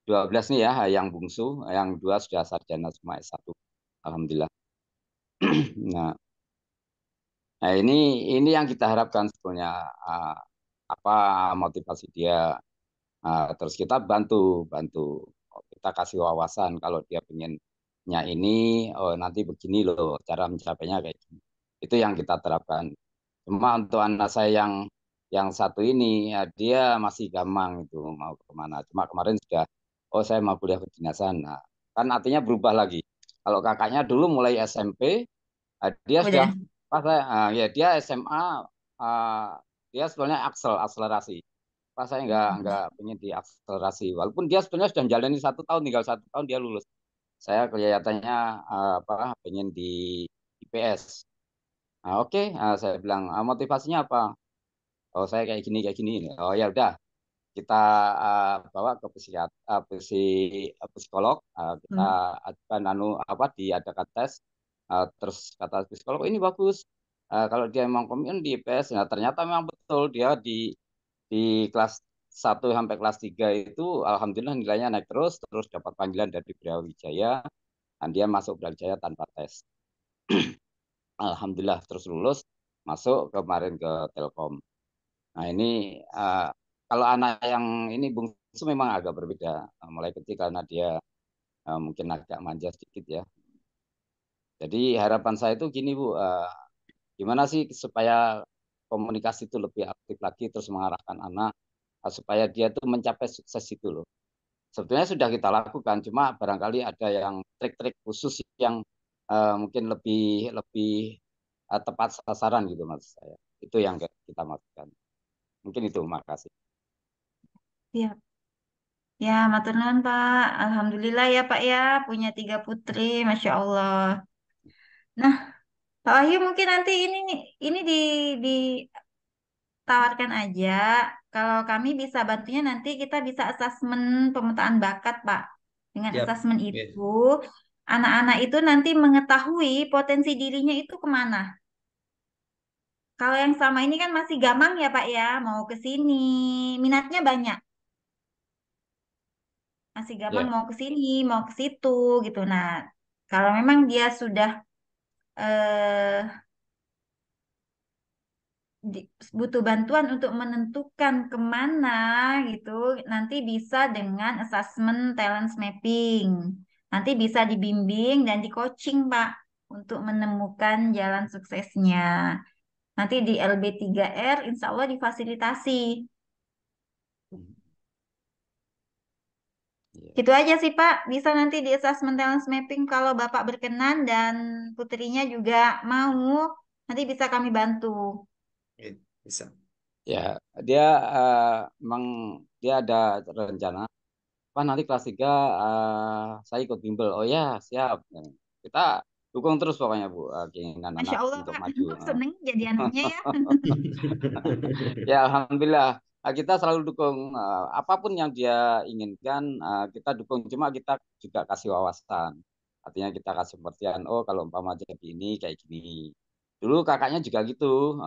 12 nih ya, yang bungsu, yang dua sudah sarjana semua S1, alhamdulillah. Nah, ini yang kita harapkan sebetulnya, uh, apa motivasi dia. Terus kita bantu bantu. Kita kasih wawasan kalau dia pengennya ini, oh nanti begini loh cara mencapainya kayak gini. Itu yang kita terapkan. Cuma untuk anak saya yang satu ini ya, dia masih gampang itu mau kemana. Cuma kemarin sudah, oh saya mau kuliah kedinasan. Nah, kan artinya berubah lagi. Kalau kakaknya dulu mulai SMP, dia sudah Udah. pas ya dia SMA, dia sebenarnya akselerasi. Pas saya nggak pengen diakselerasi. Walaupun dia sebenarnya sudah menjalani 1 tahun, tinggal 1 tahun dia lulus. Saya kelihatannya pengen di IPS. Nah, oke, saya bilang motivasinya apa? Oh saya kayak gini. Oh ya udah, kita bawa ke psikolog, kita Hmm. ajukan diadakan tes. Terus kata psikolog ini bagus. Kalau dia memang komitmen di IPS, nah ternyata memang betul dia di kelas 1 sampai kelas 3 itu alhamdulillah nilainya naik terus dapat panggilan dari Brawijaya dan dia masuk Brawijaya tanpa tes. Alhamdulillah terus lulus masuk kemarin ke Telkom. Nah ini kalau anak yang ini bungsu memang agak berbeda, mulai kecil karena dia mungkin agak manja sedikit ya. Jadi harapan saya itu gini Bu, gimana sih supaya komunikasi itu lebih aktif lagi terus mengarahkan anak supaya dia tuh mencapai sukses itu loh. Sebetulnya sudah kita lakukan, cuma barangkali ada yang trik-trik khusus yang mungkin lebih lebih tepat sasaran gitu mas saya. Itu yang kita maksudkan. Mungkin itu, makasih. Ya, ya, matur nuwun Pak. Alhamdulillah ya Pak ya, punya 3 putri, Masya Allah. Nah, Pak Wahyu mungkin nanti ini nih, ini ditawarkan aja. Kalau kami bisa bantunya nanti kita bisa asesmen pemetaan bakat, Pak. Dengan Siap. asesmen itu, Oke. anak-anak itu nanti mengetahui potensi dirinya itu kemana. Kalau yang sama ini kan masih gamang ya, Pak ya, mau ke sini, minatnya banyak. Masih gampang Ya, mau ke sini, mau ke situ gitu. Nah, kalau memang dia sudah eh, butuh bantuan untuk menentukan kemana gitu, nanti bisa dengan assessment talent mapping. Nanti bisa dibimbing dan di coaching, Pak, untuk menemukan jalan suksesnya. Nanti di LB3R, insya Allah difasilitasi. ya, Gitu aja sih, Pak. Bisa nanti di assessment talent mapping kalau Bapak berkenan dan putrinya juga mau, nanti bisa kami bantu. Oke, bisa. ya. Dia memang dia ada rencana. Pak nanti kelas 3 saya ikut bimbel. Oh ya, siap. Kita dukung terus pokoknya Bu, keinginan Masya anak Allah untuk Pak, maju. seneng jadi anunya ya. Ya alhamdulillah. Kita selalu dukung apapun yang dia inginkan, kita dukung. Cuma kita juga kasih wawasan. Artinya kita kasih pengertian. Oh kalau umpama jadi ini kayak gini. Dulu kakaknya juga gitu.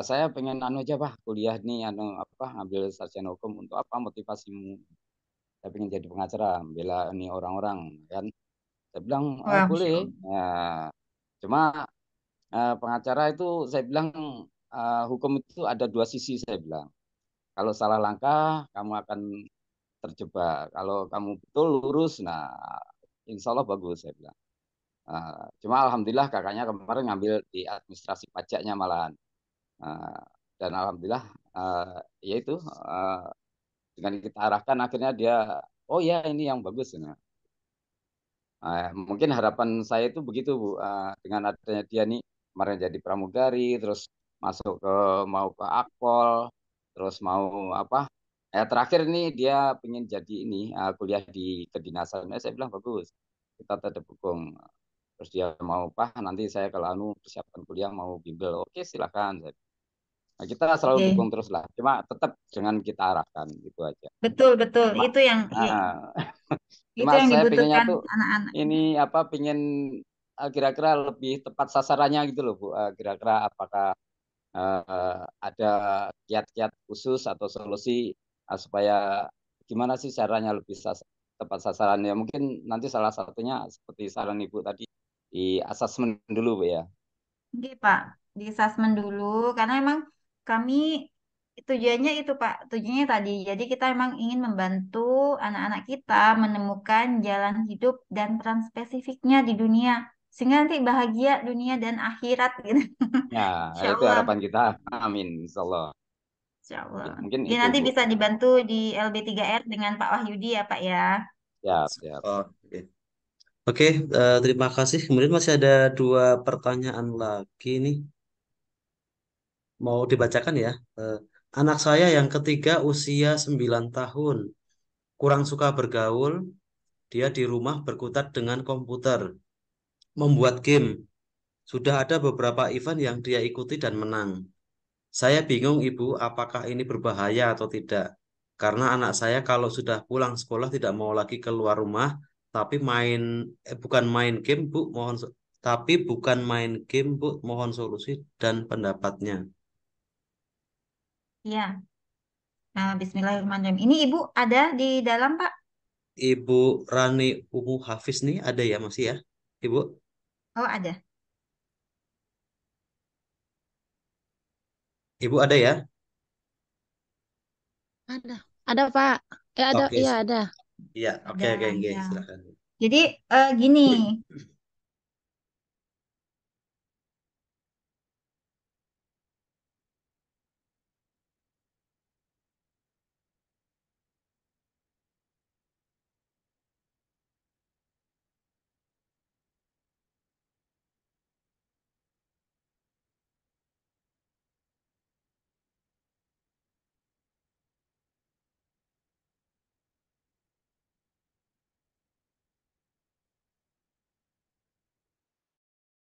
Saya pengen anu aja Pak, kuliah nih anu apa ngambil sarjana hukum untuk apa motivasimu? Saya pengen jadi pengacara, bela ini orang-orang kan. Saya bilang Wah, Masya boleh. Allah. Ya, cuma pengacara itu saya bilang hukum itu ada dua sisi saya bilang. Kalau salah langkah kamu akan terjebak. Kalau kamu betul lurus, nah insya Allah bagus saya bilang. Cuma alhamdulillah kakaknya kemarin ngambil di administrasi pajaknya malahan. Uh, dan alhamdulillah ya itu dengan kita arahkan akhirnya dia oh ya ini yang bagus. Nah, mungkin harapan saya itu begitu Bu. Dengan adanya dia nih kemarin jadi pramugari, terus masuk ke mau ke Akpol, terus mau apa? Terakhir nih dia pengen jadi ini kuliah di kedinasan. Saya bilang bagus, kita tetap dukung. Terus dia mau apa? Nanti saya kalau anu persiapan kuliah mau bimbel, oke silakan. Nah, kita selalu Oke, dukung terus lah. Cuma tetap jangan kita arahkan gitu aja. betul betul. Cuma ah, Itu cuma yang saya pengennya dibutuhkan tuh anak-anak. ini apa pengen kira-kira lebih tepat sasarannya gitu loh Bu. Kira-kira apakah ada kiat-kiat khusus atau solusi supaya gimana sih caranya lebih tepat sasaran ya mungkin nanti salah satunya seperti saran Ibu tadi di asesmen dulu Bu ya. Oke, Pak, di assessment dulu karena emang kami tujuannya itu Pak, tujuannya tadi. Jadi kita emang ingin membantu anak-anak kita menemukan jalan hidup dan peran spesifiknya di dunia sehingga nanti bahagia dunia dan akhirat gitu. Ya Insya itu Allah, harapan kita. Amin insyaallah. Insya Allah. Mungkin Jadi itu nanti Bu. bisa dibantu di LB3R dengan Pak Wahyudi ya Pak ya. Siap, siap. Oke. Oke, terima kasih. Kemudian masih ada dua pertanyaan lagi nih. Mau dibacakan ya. Eh, Anak saya yang ketiga usia 9 tahun. Kurang suka bergaul. Dia di rumah berkutat dengan komputer. Membuat game. Sudah ada beberapa event yang dia ikuti dan menang. Saya bingung ibu, apakah ini berbahaya atau tidak? Karena anak saya kalau sudah pulang sekolah tidak mau lagi keluar rumah, tapi bukan main game, Bu, tapi bukan main game, Bu, mohon solusi dan pendapatnya. Iya. Nah, Bismillahirrahmanirrahim. Ini Ibu ada di dalam Pak? Ibu Rani Umu Hafiz nih ada ya masih ya, Ibu? Oh ada. Ibu ada ya? Ada, ada Pak. Ada, Oke, iya ada. iya, oke, Ada oke, oke, ya. silakan. Jadi gini.